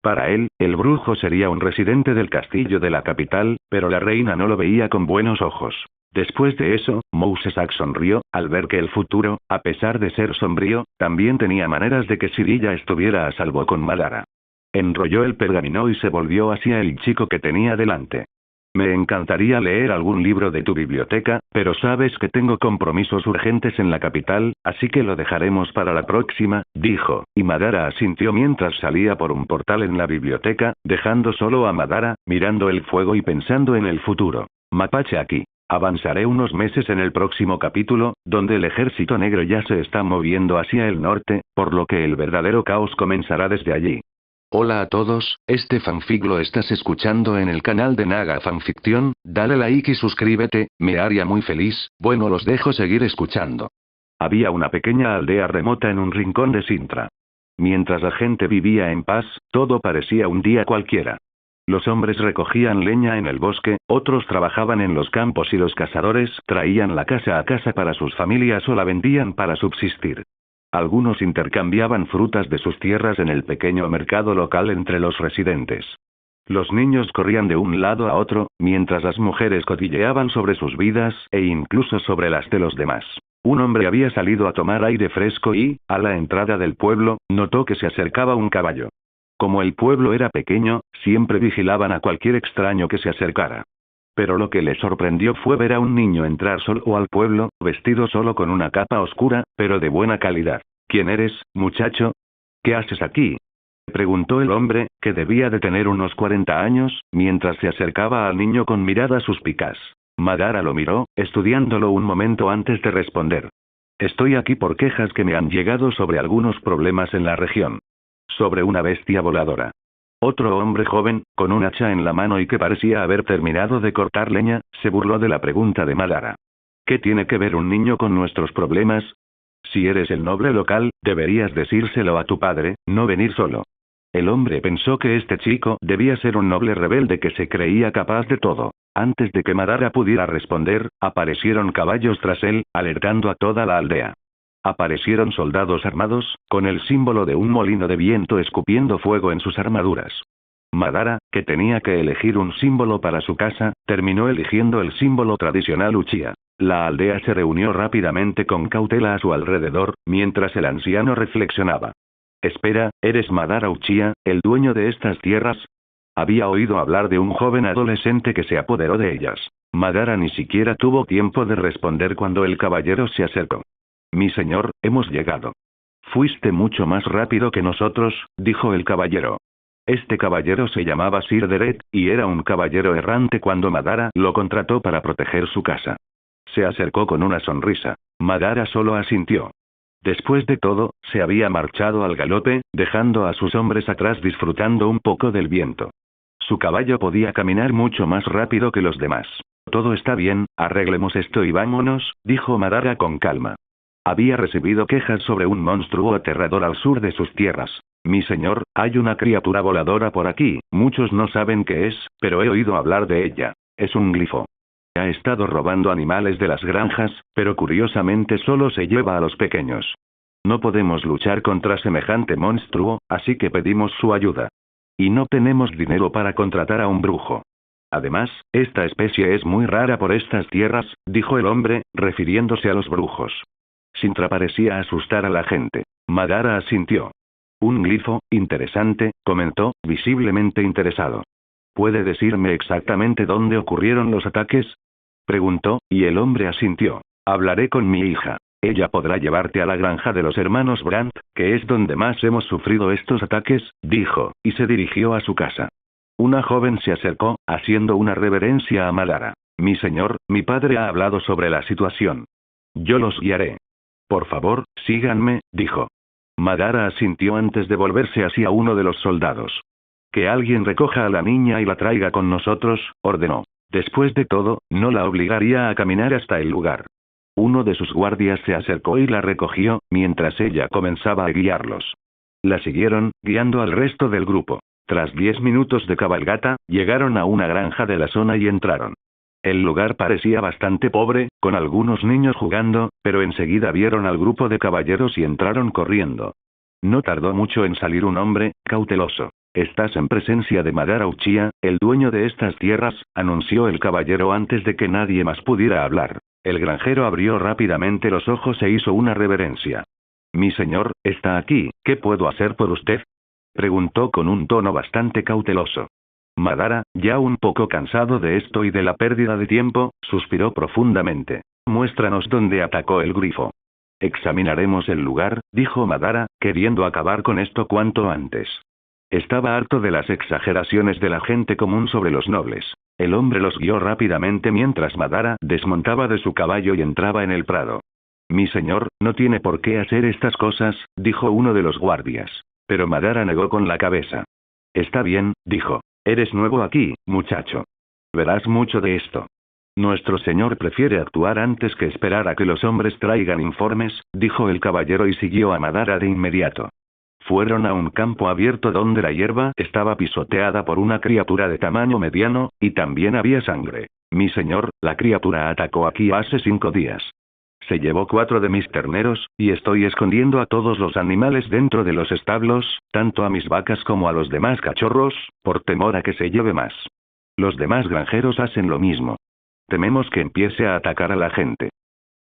Para él, el brujo sería un residente del castillo de la capital, pero la reina no lo veía con buenos ojos. Después de eso, Mousesak sonrió, al ver que el futuro, a pesar de ser sombrío, también tenía maneras de que Sirilla estuviera a salvo con Madara. Enrolló el pergamino y se volvió hacia el chico que tenía delante. Me encantaría leer algún libro de tu biblioteca, pero sabes que tengo compromisos urgentes en la capital, así que lo dejaremos para la próxima, dijo, y Madara asintió mientras salía por un portal en la biblioteca, dejando solo a Madara, mirando el fuego y pensando en el futuro. Mapache aquí. Avanzaré unos meses en el próximo capítulo, donde el ejército negro ya se está moviendo hacia el norte, por lo que el verdadero caos comenzará desde allí. Hola a todos, este fanfic lo estás escuchando en el canal de Naga Fanfiction, dale like y suscríbete, me haría muy feliz, bueno los dejo seguir escuchando. Había una pequeña aldea remota en un rincón de Sintra. Mientras la gente vivía en paz, todo parecía un día cualquiera. Los hombres recogían leña en el bosque, otros trabajaban en los campos y los cazadores traían la casa a casa para sus familias o la vendían para subsistir. Algunos intercambiaban frutas de sus tierras en el pequeño mercado local entre los residentes. Los niños corrían de un lado a otro, mientras las mujeres cotilleaban sobre sus vidas e incluso sobre las de los demás. Un hombre había salido a tomar aire fresco y, a la entrada del pueblo, notó que se acercaba un caballo. Como el pueblo era pequeño, siempre vigilaban a cualquier extraño que se acercara. Pero lo que le sorprendió fue ver a un niño entrar solo al pueblo, vestido solo con una capa oscura, pero de buena calidad. ¿Quién eres, muchacho? ¿Qué haces aquí? Preguntó el hombre, que debía de tener unos 40 años, mientras se acercaba al niño con mirada suspicaz. Madara lo miró, estudiándolo un momento antes de responder. Estoy aquí por quejas que me han llegado sobre algunos problemas en la región. Sobre una bestia voladora. Otro hombre joven, con un hacha en la mano y que parecía haber terminado de cortar leña, se burló de la pregunta de Madara. ¿Qué tiene que ver un niño con nuestros problemas? Si eres el noble local, deberías decírselo a tu padre, no venir solo. El hombre pensó que este chico debía ser un noble rebelde que se creía capaz de todo. Antes de que Madara pudiera responder, aparecieron caballos tras él, alertando a toda la aldea. Aparecieron soldados armados, con el símbolo de un molino de viento escupiendo fuego en sus armaduras. Madara, que tenía que elegir un símbolo para su casa, terminó eligiendo el símbolo tradicional Uchiha. La aldea se reunió rápidamente con cautela a su alrededor, mientras el anciano reflexionaba. Espera, ¿eres Madara Uchiha, el dueño de estas tierras? Había oído hablar de un joven adolescente que se apoderó de ellas. Madara ni siquiera tuvo tiempo de responder cuando el caballero se acercó. Mi señor, hemos llegado. Fuiste mucho más rápido que nosotros, dijo el caballero. Este caballero se llamaba Sir Deret, y era un caballero errante cuando Madara lo contrató para proteger su casa. Se acercó con una sonrisa. Madara solo asintió. Después de todo, se había marchado al galope, dejando a sus hombres atrás disfrutando un poco del viento. Su caballo podía caminar mucho más rápido que los demás. Todo está bien, arreglemos esto y vámonos, dijo Madara con calma. Había recibido quejas sobre un monstruo aterrador al sur de sus tierras. Mi señor, hay una criatura voladora por aquí, muchos no saben qué es, pero he oído hablar de ella. Es un glifo. Ha estado robando animales de las granjas, pero curiosamente solo se lleva a los pequeños. No podemos luchar contra semejante monstruo, así que pedimos su ayuda. Y no tenemos dinero para contratar a un brujo. Además, esta especie es muy rara por estas tierras, dijo el hombre, refiriéndose a los brujos. Sintra parecía asustar a la gente. Madara asintió. Un glifo, interesante, comentó, visiblemente interesado. ¿Puede decirme exactamente dónde ocurrieron los ataques? Preguntó, y el hombre asintió. Hablaré con mi hija. Ella podrá llevarte a la granja de los hermanos Brandt, que es donde más hemos sufrido estos ataques, dijo, y se dirigió a su casa. Una joven se acercó, haciendo una reverencia a Madara. Mi señor, mi padre ha hablado sobre la situación. Yo los guiaré. Por favor, síganme, dijo. Madara asintió antes de volverse hacia uno de los soldados. Que alguien recoja a la niña y la traiga con nosotros, ordenó. Después de todo, no la obligaría a caminar hasta el lugar. Uno de sus guardias se acercó y la recogió, mientras ella comenzaba a guiarlos. La siguieron, guiando al resto del grupo. Tras 10 minutos de cabalgata, llegaron a una granja de la zona y entraron. El lugar parecía bastante pobre, con algunos niños jugando, pero enseguida vieron al grupo de caballeros y entraron corriendo. No tardó mucho en salir un hombre, cauteloso. Estás en presencia de Madara Uchiha, el dueño de estas tierras, anunció el caballero antes de que nadie más pudiera hablar. El granjero abrió rápidamente los ojos e hizo una reverencia. Mi señor, está aquí, ¿qué puedo hacer por usted? Preguntó con un tono bastante cauteloso. Madara, ya un poco cansado de esto y de la pérdida de tiempo, suspiró profundamente. Muéstranos dónde atacó el grifo. Examinaremos el lugar, dijo Madara, queriendo acabar con esto cuanto antes. Estaba harto de las exageraciones de la gente común sobre los nobles. El hombre los guió rápidamente mientras Madara desmontaba de su caballo y entraba en el prado. Mi señor, no tiene por qué hacer estas cosas, dijo uno de los guardias. Pero Madara negó con la cabeza. Está bien, dijo. Eres nuevo aquí, muchacho. Verás mucho de esto. Nuestro señor prefiere actuar antes que esperar a que los hombres traigan informes, dijo el caballero y siguió a Madara de inmediato. Fueron a un campo abierto donde la hierba estaba pisoteada por una criatura de tamaño mediano, y también había sangre. Mi señor, la criatura atacó aquí hace 5 días. Se llevó 4 de mis terneros, y estoy escondiendo a todos los animales dentro de los establos, tanto a mis vacas como a los demás cachorros, por temor a que se lleve más. Los demás granjeros hacen lo mismo. Tememos que empiece a atacar a la gente.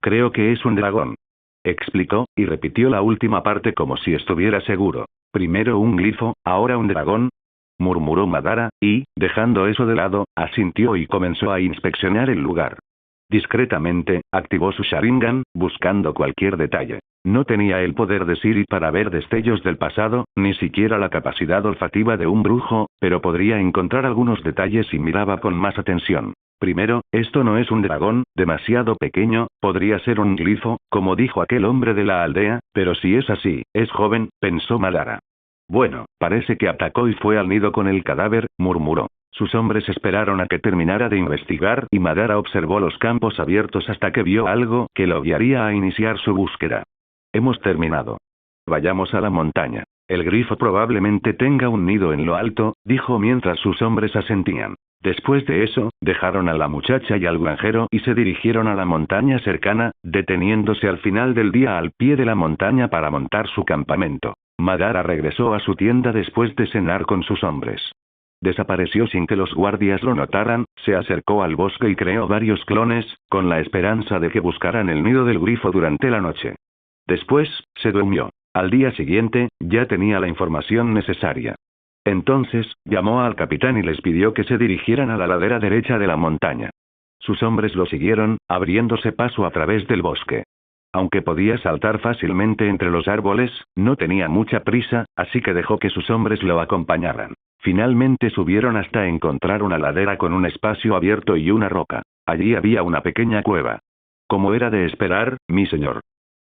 Creo que es un dragón. Explicó, y repitió la última parte como si estuviera seguro. Primero un glifo, ahora un dragón, murmuró Madara, y, dejando eso de lado, asintió y comenzó a inspeccionar el lugar. Discretamente, activó su Sharingan, buscando cualquier detalle. No tenía el poder de Siri para ver destellos del pasado, ni siquiera la capacidad olfativa de un brujo, pero podría encontrar algunos detalles si miraba con más atención. Primero, esto no es un dragón, demasiado pequeño, podría ser un glifo, como dijo aquel hombre de la aldea, pero si es así, es joven, pensó Madara. Bueno, parece que atacó y fue al nido con el cadáver, murmuró. Sus hombres esperaron a que terminara de investigar y Madara observó los campos abiertos hasta que vio algo que lo guiaría a iniciar su búsqueda. Hemos terminado. Vayamos a la montaña. El grifo probablemente tenga un nido en lo alto, dijo mientras sus hombres asentían. Después de eso, dejaron a la muchacha y al granjero y se dirigieron a la montaña cercana, deteniéndose al final del día al pie de la montaña para montar su campamento. Madara regresó a su tienda después de cenar con sus hombres. Desapareció sin que los guardias lo notaran, se acercó al bosque y creó varios clones, con la esperanza de que buscaran el nido del grifo durante la noche. Después, se durmió. Al día siguiente, ya tenía la información necesaria. Entonces, llamó al capitán y les pidió que se dirigieran a la ladera derecha de la montaña. Sus hombres lo siguieron, abriéndose paso a través del bosque. Aunque podía saltar fácilmente entre los árboles, no tenía mucha prisa, así que dejó que sus hombres lo acompañaran. Finalmente subieron hasta encontrar una ladera con un espacio abierto y una roca. Allí había una pequeña cueva. Como era de esperar, mi señor.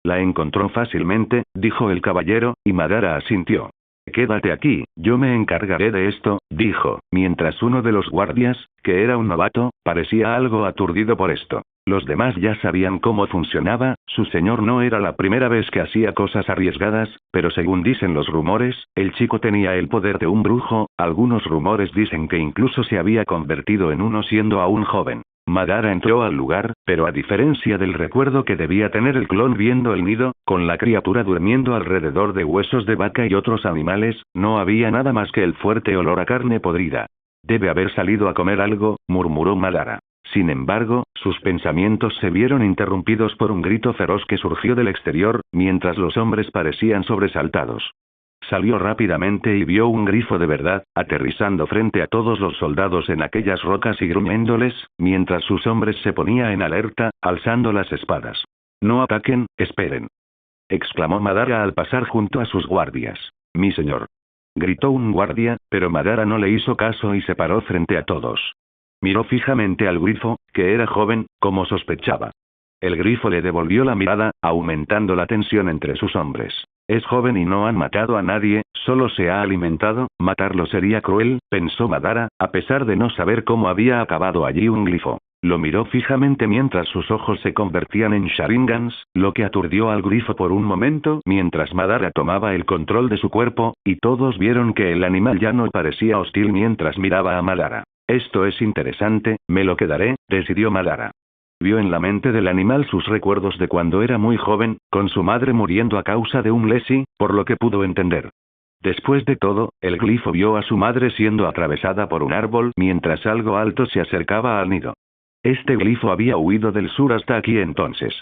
La encontró fácilmente, dijo el caballero, y Madara asintió. Quédate aquí, yo me encargaré de esto, dijo, mientras uno de los guardias, que era un novato, parecía algo aturdido por esto. Los demás ya sabían cómo funcionaba, su señor no era la primera vez que hacía cosas arriesgadas, pero según dicen los rumores, el chico tenía el poder de un brujo, algunos rumores dicen que incluso se había convertido en uno siendo aún joven. Madara entró al lugar, pero a diferencia del recuerdo que debía tener el clon viendo el nido, con la criatura durmiendo alrededor de huesos de vaca y otros animales, no había nada más que el fuerte olor a carne podrida. Debe haber salido a comer algo, murmuró Madara. Sin embargo, sus pensamientos se vieron interrumpidos por un grito feroz que surgió del exterior, mientras los hombres parecían sobresaltados. Salió rápidamente y vio un grifo de verdad, aterrizando frente a todos los soldados en aquellas rocas y gruñéndoles, mientras sus hombres se ponían en alerta, alzando las espadas. No ataquen, esperen. Exclamó Madara al pasar junto a sus guardias. Mi señor. Gritó un guardia, pero Madara no le hizo caso y se paró frente a todos. Miró fijamente al grifo, que era joven, como sospechaba. El grifo le devolvió la mirada, aumentando la tensión entre sus hombres. Es joven y no han matado a nadie, solo se ha alimentado, matarlo sería cruel, pensó Madara, a pesar de no saber cómo había acabado allí un glifo. Lo miró fijamente mientras sus ojos se convertían en sharingans, lo que aturdió al grifo por un momento mientras Madara tomaba el control de su cuerpo, y todos vieron que el animal ya no parecía hostil mientras miraba a Madara. Esto es interesante, me lo quedaré, decidió Madara. Vio en la mente del animal sus recuerdos de cuando era muy joven, con su madre muriendo a causa de un lesi, por lo que pudo entender. Después de todo, el glifo vio a su madre siendo atravesada por un árbol mientras algo alto se acercaba al nido. Este glifo había huido del sur hasta aquí entonces.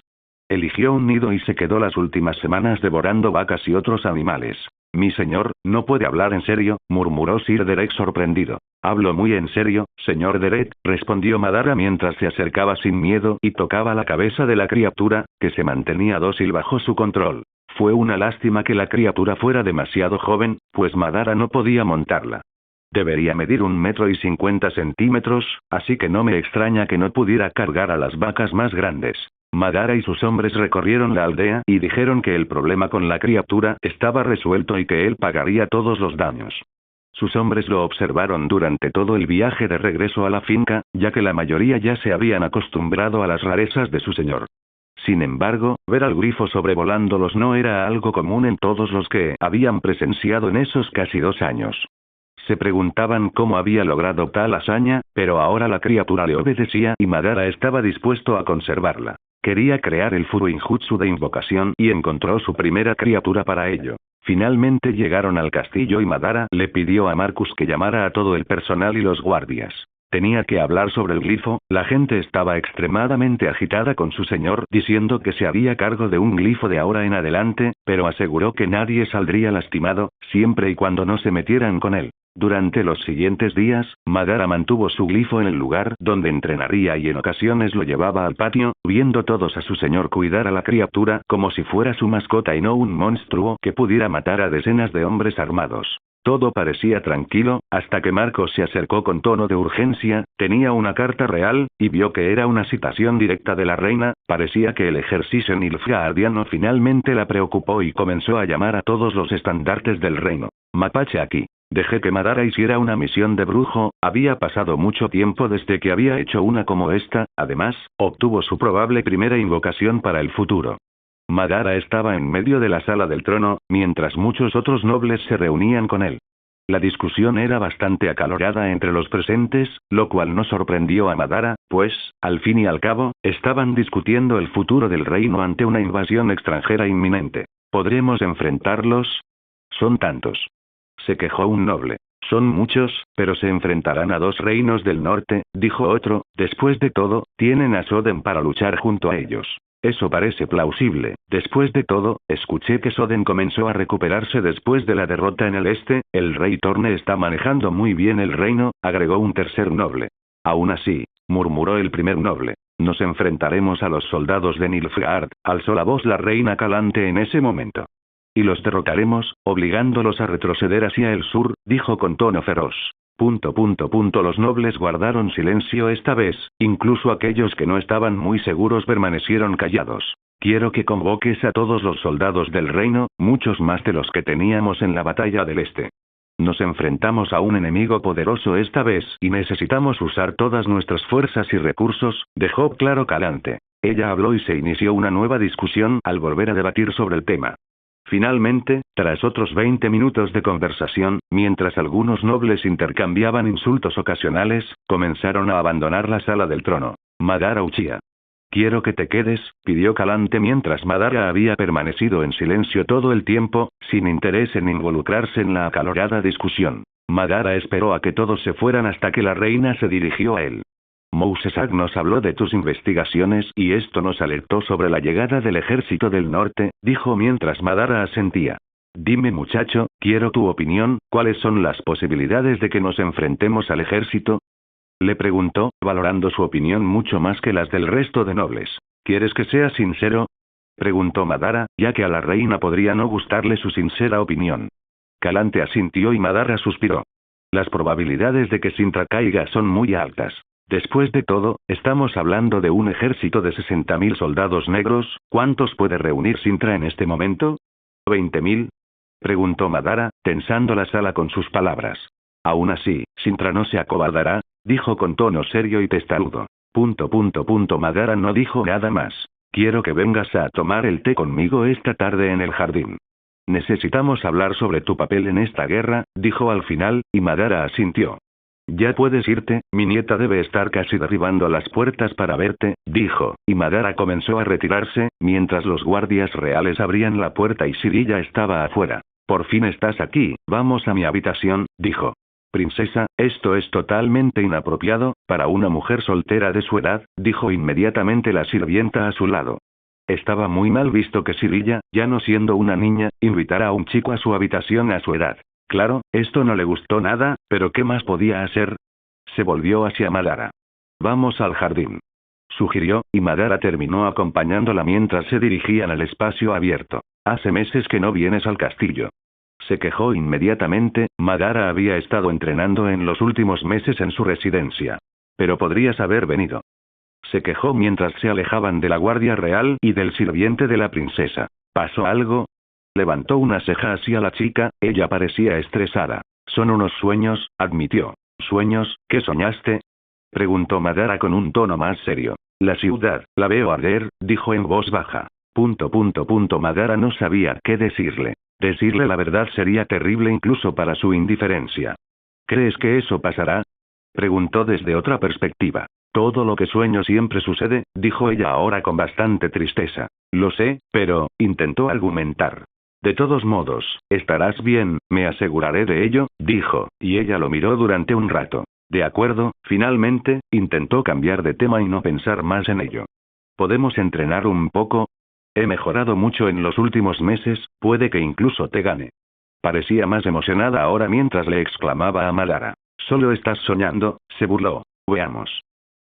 Eligió un nido y se quedó las últimas semanas devorando vacas y otros animales. Mi señor, no puede hablar en serio, murmuró Sir Derek sorprendido. Hablo muy en serio, señor Derek, respondió Madara mientras se acercaba sin miedo y tocaba la cabeza de la criatura, que se mantenía dócil bajo su control. Fue una lástima que la criatura fuera demasiado joven, pues Madara no podía montarla. Debería medir 1,50 m, así que no me extraña que no pudiera cargar a las vacas más grandes. Madara y sus hombres recorrieron la aldea y dijeron que el problema con la criatura estaba resuelto y que él pagaría todos los daños. Sus hombres lo observaron durante todo el viaje de regreso a la finca, ya que la mayoría ya se habían acostumbrado a las rarezas de su señor. Sin embargo, ver al grifo sobrevolándolos no era algo común en todos los que habían presenciado en esos casi 2 años. Se preguntaban cómo había logrado tal hazaña, pero ahora la criatura le obedecía y Madara estaba dispuesto a conservarla. Quería crear el Furuinjutsu de invocación y encontró su primera criatura para ello. Finalmente llegaron al castillo y Madara le pidió a Marcus que llamara a todo el personal y los guardias. Tenía que hablar sobre el glifo, la gente estaba extremadamente agitada con su señor diciendo que se haría cargo de un glifo de ahora en adelante, pero aseguró que nadie saldría lastimado, siempre y cuando no se metieran con él. Durante los siguientes días, Madara mantuvo su glifo en el lugar donde entrenaría y en ocasiones lo llevaba al patio, viendo todos a su señor cuidar a la criatura como si fuera su mascota y no un monstruo que pudiera matar a decenas de hombres armados. Todo parecía tranquilo, hasta que Marcos se acercó con tono de urgencia, tenía una carta real, y vio que era una citación directa de la reina. Parecía que el ejercicio nilfgaardiano finalmente la preocupó y comenzó a llamar a todos los estandartes del reino. Mapache aquí. Dejé que Madara hiciera una misión de brujo, había pasado mucho tiempo desde que había hecho una como esta, además, obtuvo su probable primera invocación para el futuro. Madara estaba en medio de la sala del trono, mientras muchos otros nobles se reunían con él. La discusión era bastante acalorada entre los presentes, lo cual no sorprendió a Madara, pues, al fin y al cabo, estaban discutiendo el futuro del reino ante una invasión extranjera inminente. ¿Podremos enfrentarlos? Son tantos. Se quejó un noble. Son muchos, pero se enfrentarán a 2 reinos del norte, dijo otro. Después de todo, tienen a Soden para luchar junto a ellos. Eso parece plausible. Después de todo, escuché que Soden comenzó a recuperarse después de la derrota en el este. El rey Torne está manejando muy bien el reino, agregó un tercer noble. Aún así, murmuró el primer noble. Nos enfrentaremos a los soldados de Nilfgaard, alzó la voz la reina Calante en ese momento. Y los derrotaremos, obligándolos a retroceder hacia el sur, dijo con tono feroz. Los nobles guardaron silencio esta vez, incluso aquellos que no estaban muy seguros permanecieron callados. Quiero que convoques a todos los soldados del reino, muchos más de los que teníamos en la batalla del este. Nos enfrentamos a un enemigo poderoso esta vez y necesitamos usar todas nuestras fuerzas y recursos, dejó claro Calante. Ella habló y se inició una nueva discusión al volver a debatir sobre el tema. Finalmente, tras otros 20 minutos de conversación, mientras algunos nobles intercambiaban insultos ocasionales, comenzaron a abandonar la sala del trono. Madara Uchiha. Quiero que te quedes, pidió Calante mientras Madara había permanecido en silencio todo el tiempo, sin interés en involucrarse en la acalorada discusión. Madara esperó a que todos se fueran hasta que la reina se dirigió a él. Mousesag nos habló de tus investigaciones y esto nos alertó sobre la llegada del ejército del norte, dijo mientras Madara asentía. Dime muchacho, quiero tu opinión, ¿cuáles son las posibilidades de que nos enfrentemos al ejército? Le preguntó, valorando su opinión mucho más que las del resto de nobles. ¿Quieres que sea sincero? Preguntó Madara, ya que a la reina podría no gustarle su sincera opinión. Calante asintió y Madara suspiró. Las probabilidades de que Sintra caiga son muy altas. Después de todo, estamos hablando de un ejército de 60.000 soldados negros. ¿Cuántos puede reunir Sintra en este momento? ¿20.000? Preguntó Madara, tensando la sala con sus palabras. Aún así, Sintra no se acobardará, dijo con tono serio y testarudo. Madara no dijo nada más. Quiero que vengas a tomar el té conmigo esta tarde en el jardín. Necesitamos hablar sobre tu papel en esta guerra, dijo al final, y Madara asintió. Ya puedes irte, mi nieta debe estar casi derribando las puertas para verte, dijo, y Madara comenzó a retirarse, mientras los guardias reales abrían la puerta y Jiraiya estaba afuera. Por fin estás aquí, vamos a mi habitación, dijo. Princesa, esto es totalmente inapropiado, para una mujer soltera de su edad, dijo inmediatamente la sirvienta a su lado. Estaba muy mal visto que Jiraiya, ya no siendo una niña, invitara a un chico a su habitación a su edad. Claro, esto no le gustó nada, pero ¿qué más podía hacer? Se volvió hacia Madara. Vamos al jardín. Sugirió, y Madara terminó acompañándola mientras se dirigían al espacio abierto. Hace meses que no vienes al castillo. Se quejó inmediatamente. Madara había estado entrenando en los últimos meses en su residencia. Pero podrías haber venido. Se quejó mientras se alejaban de la guardia real y del sirviente de la princesa. ¿Pasó algo? Levantó una ceja hacia la chica, ella parecía estresada. Son unos sueños, admitió. ¿Sueños? ¿Qué soñaste? Preguntó Madara con un tono más serio. La ciudad, la veo arder, dijo en voz baja. Madara no sabía qué decirle. Decirle la verdad sería terrible incluso para su indiferencia. ¿Crees que eso pasará? Preguntó desde otra perspectiva. Todo lo que sueño siempre sucede, dijo ella ahora con bastante tristeza. Lo sé, pero, intentó argumentar. De todos modos, estarás bien, me aseguraré de ello, dijo, y ella lo miró durante un rato. De acuerdo, finalmente, intentó cambiar de tema y no pensar más en ello. ¿Podemos entrenar un poco? He mejorado mucho en los últimos meses, puede que incluso te gane. Parecía más emocionada ahora mientras le exclamaba a Madara. Solo estás soñando, se burló. Veamos.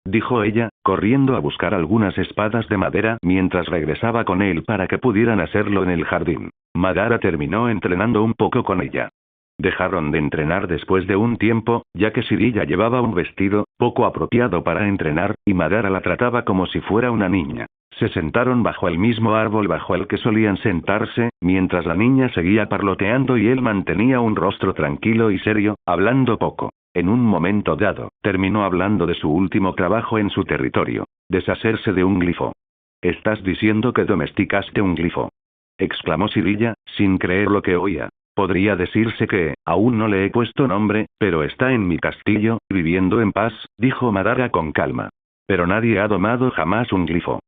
Dijo ella, corriendo a buscar algunas espadas de madera mientras regresaba con él para que pudieran hacerlo en el jardín. Madara terminó entrenando un poco con ella. Dejaron de entrenar después de un tiempo, ya que Jiraiya llevaba un vestido poco apropiado para entrenar, y Madara la trataba como si fuera una niña. Se sentaron bajo el mismo árbol bajo el que solían sentarse, mientras la niña seguía parloteando y él mantenía un rostro tranquilo y serio, hablando poco. En un momento dado, terminó hablando de su último trabajo en su territorio. Deshacerse de un glifo. ¿Estás diciendo que domesticaste un glifo? Exclamó Jiraiya, sin creer lo que oía. Podría decirse que, aún no le he puesto nombre, pero está en mi castillo, viviendo en paz, dijo Madara con calma. Pero nadie ha domado jamás un glifo.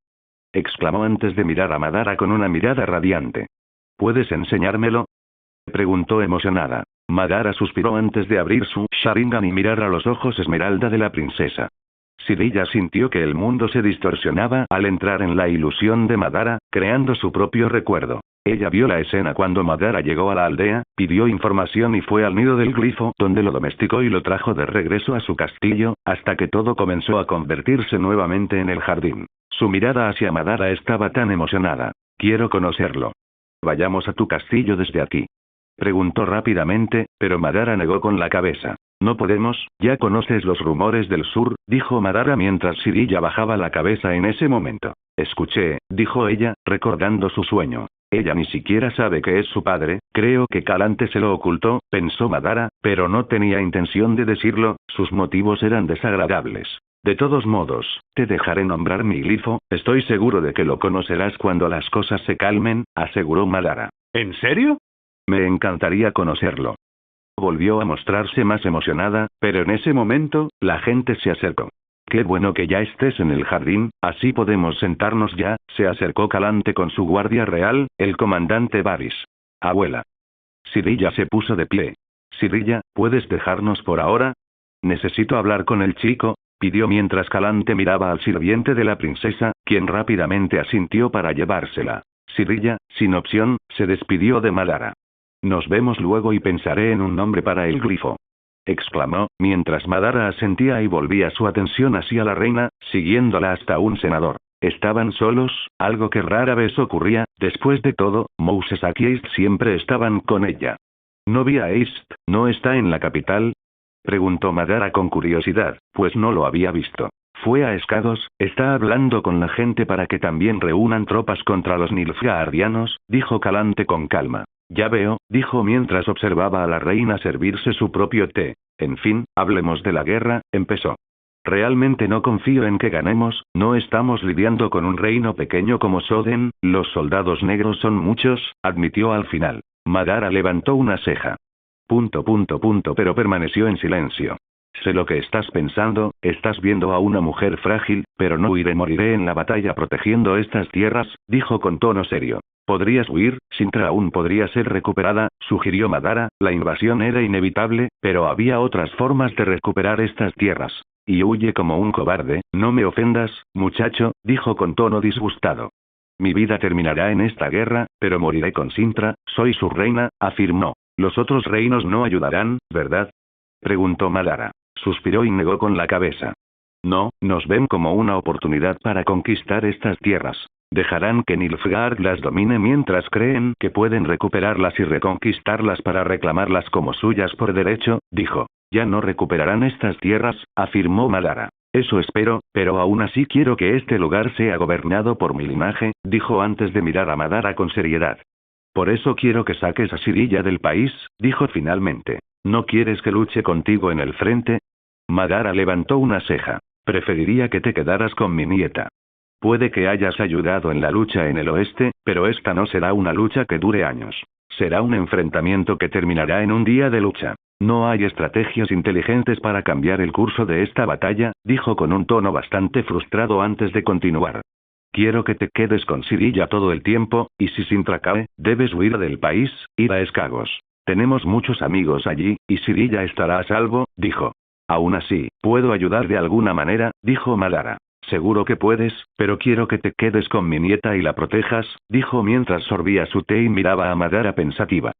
Exclamó antes de mirar a Madara con una mirada radiante. ¿Puedes enseñármelo? Preguntó emocionada. Madara suspiró antes de abrir su Sharingan y mirar a los ojos esmeralda de la princesa. Jiraiya sintió que el mundo se distorsionaba al entrar en la ilusión de Madara, creando su propio recuerdo. Ella vio la escena cuando Madara llegó a la aldea, pidió información y fue al nido del glifo donde lo domesticó y lo trajo de regreso a su castillo, hasta que todo comenzó a convertirse nuevamente en el jardín. Su mirada hacia Madara estaba tan emocionada. Quiero conocerlo. Vayamos a tu castillo desde aquí. Preguntó rápidamente, pero Madara negó con la cabeza. No podemos, ya conoces los rumores del sur, dijo Madara mientras Jiraiya bajaba la cabeza en ese momento. Escuché, dijo ella, recordando su sueño. Ella ni siquiera sabe que es su padre, creo que Calante se lo ocultó, pensó Madara, pero no tenía intención de decirlo, sus motivos eran desagradables. De todos modos, te dejaré nombrar mi glifo, estoy seguro de que lo conocerás cuando las cosas se calmen, aseguró Madara. ¿En serio? Me encantaría conocerlo. Volvió a mostrarse más emocionada, pero en ese momento, la gente se acercó. Qué bueno que ya estés en el jardín, así podemos sentarnos ya, se acercó Calante con su guardia real, el comandante Varys. Abuela. Jiraiya se puso de pie. Jiraiya, ¿puedes dejarnos por ahora? Necesito hablar con el chico, pidió mientras Calante miraba al sirviente de la princesa, quien rápidamente asintió para llevársela. Jiraiya, sin opción, se despidió de Madara. Nos vemos luego y pensaré en un nombre para el glifo. Exclamó, mientras Madara asentía y volvía su atención hacia la reina, siguiéndola hasta un senador. Estaban solos, algo que rara vez ocurría, después de todo, Mousesak y East siempre estaban con ella. ¿No vi a East, no está en la capital? Preguntó Madara con curiosidad, pues no lo había visto. Fue a Escados, está hablando con la gente para que también reúnan tropas contra los Nilfgaardianos, dijo Calante con calma. Ya veo, dijo mientras observaba a la reina servirse su propio té. En fin, hablemos de la guerra, empezó. Realmente no confío en que ganemos, no estamos lidiando con un reino pequeño como Soden, los soldados negros son muchos, admitió al final. Madara levantó una ceja. Pero permaneció en silencio. Sé lo que estás pensando, estás viendo a una mujer frágil, pero no huiré, moriré en la batalla protegiendo estas tierras, dijo con tono serio. Podrías huir, Sintra aún podría ser recuperada, sugirió Madara, la invasión era inevitable, pero había otras formas de recuperar estas tierras. Y huye como un cobarde, no me ofendas, muchacho, dijo con tono disgustado. Mi vida terminará en esta guerra, pero moriré con Sintra, soy su reina, afirmó. Los otros reinos no ayudarán, ¿verdad? Preguntó Madara. Suspiró y negó con la cabeza. No, nos ven como una oportunidad para conquistar estas tierras. Dejarán que Nilfgaard las domine mientras creen que pueden recuperarlas y reconquistarlas para reclamarlas como suyas por derecho, dijo. Ya no recuperarán estas tierras, afirmó Madara. Eso espero, pero aún así quiero que este lugar sea gobernado por mi linaje, dijo antes de mirar a Madara con seriedad. Por eso quiero que saques a Jiraiya del país, dijo finalmente. ¿No quieres que luche contigo en el frente? Madara levantó una ceja. Preferiría que te quedaras con mi nieta. Puede que hayas ayudado en la lucha en el oeste, pero esta no será una lucha que dure años. Será un enfrentamiento que terminará en un día de lucha. No hay estrategias inteligentes para cambiar el curso de esta batalla, dijo con un tono bastante frustrado antes de continuar. Quiero que te quedes con Jiraiya todo el tiempo, y si Sintra cae, debes huir del país, ir a Escagos. Tenemos muchos amigos allí, y Jiraiya estará a salvo, dijo. Aún así, puedo ayudar de alguna manera, dijo Madara. Seguro que puedes, pero quiero que te quedes con mi nieta y la protejas, dijo mientras sorbía su té y miraba a Madara pensativa.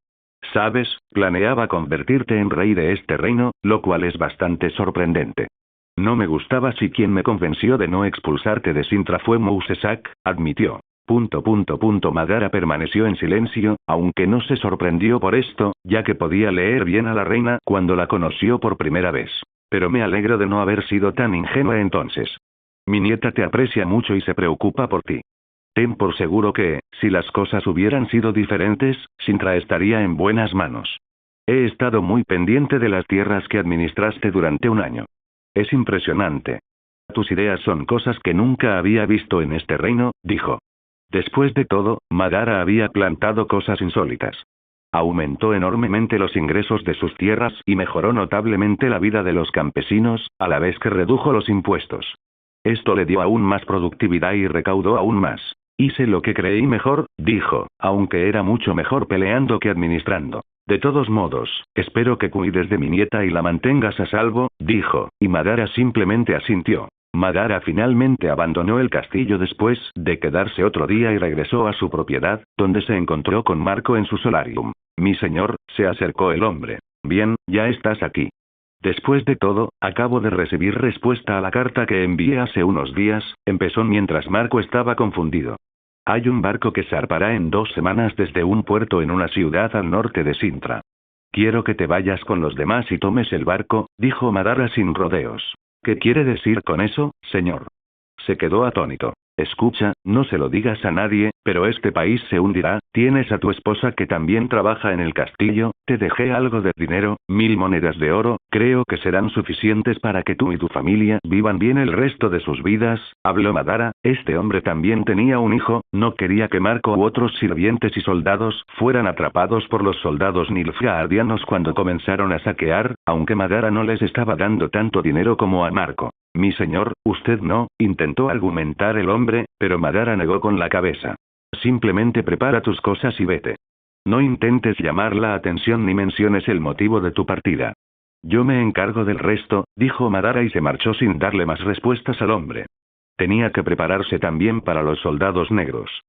Sabes, planeaba convertirte en rey de este reino, lo cual es bastante sorprendente. No me gustaba si quien me convenció de no expulsarte de Sintra fue Mousesak, admitió. Madara permaneció en silencio, aunque no se sorprendió por esto, ya que podía leer bien a la reina cuando la conoció por primera vez. Pero me alegro de no haber sido tan ingenua entonces. Mi nieta te aprecia mucho y se preocupa por ti. Ten por seguro que, si las cosas hubieran sido diferentes, Sintra estaría en buenas manos. He estado muy pendiente de las tierras que administraste durante un año. Es impresionante. Tus ideas son cosas que nunca había visto en este reino, dijo. Después de todo, Madara había plantado cosas insólitas. Aumentó enormemente los ingresos de sus tierras y mejoró notablemente la vida de los campesinos, a la vez que redujo los impuestos. Esto le dio aún más productividad y recaudó aún más. Hice lo que creí mejor, dijo, aunque era mucho mejor peleando que administrando. De todos modos, espero que cuides de mi nieta y la mantengas a salvo, dijo, y Madara simplemente asintió. Madara finalmente abandonó el castillo después de quedarse otro día y regresó a su propiedad, donde se encontró con Marco en su solarium. Mi señor, se acercó el hombre. Bien, ya estás aquí. Después de todo, acabo de recibir respuesta a la carta que envié hace unos días, empezó mientras Marco estaba confundido. Hay un barco que zarpará en 2 semanas desde un puerto en una ciudad al norte de Sintra. Quiero que te vayas con los demás y tomes el barco, dijo Madara sin rodeos. ¿Qué quiere decir con eso, señor? Se quedó atónito. Escucha, no se lo digas a nadie, pero este país se hundirá. Tienes a tu esposa que también trabaja en el castillo, te dejé algo de dinero, 1000 monedas de oro, creo que serán suficientes para que tú y tu familia vivan bien el resto de sus vidas, habló Madara. Este hombre también tenía un hijo, no quería que Marco u otros sirvientes y soldados fueran atrapados por los soldados nilfgaardianos cuando comenzaron a saquear, aunque Madara no les estaba dando tanto dinero como a Marco. Mi señor, usted no, intentó argumentar el hombre, pero Madara negó con la cabeza. Simplemente prepara tus cosas y vete. No intentes llamar la atención ni menciones el motivo de tu partida. Yo me encargo del resto, dijo Madara y se marchó sin darle más respuestas al hombre. Tenía que prepararse también para los soldados negros.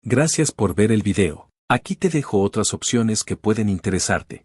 Gracias por ver el video. Aquí te dejo otras opciones que pueden interesarte.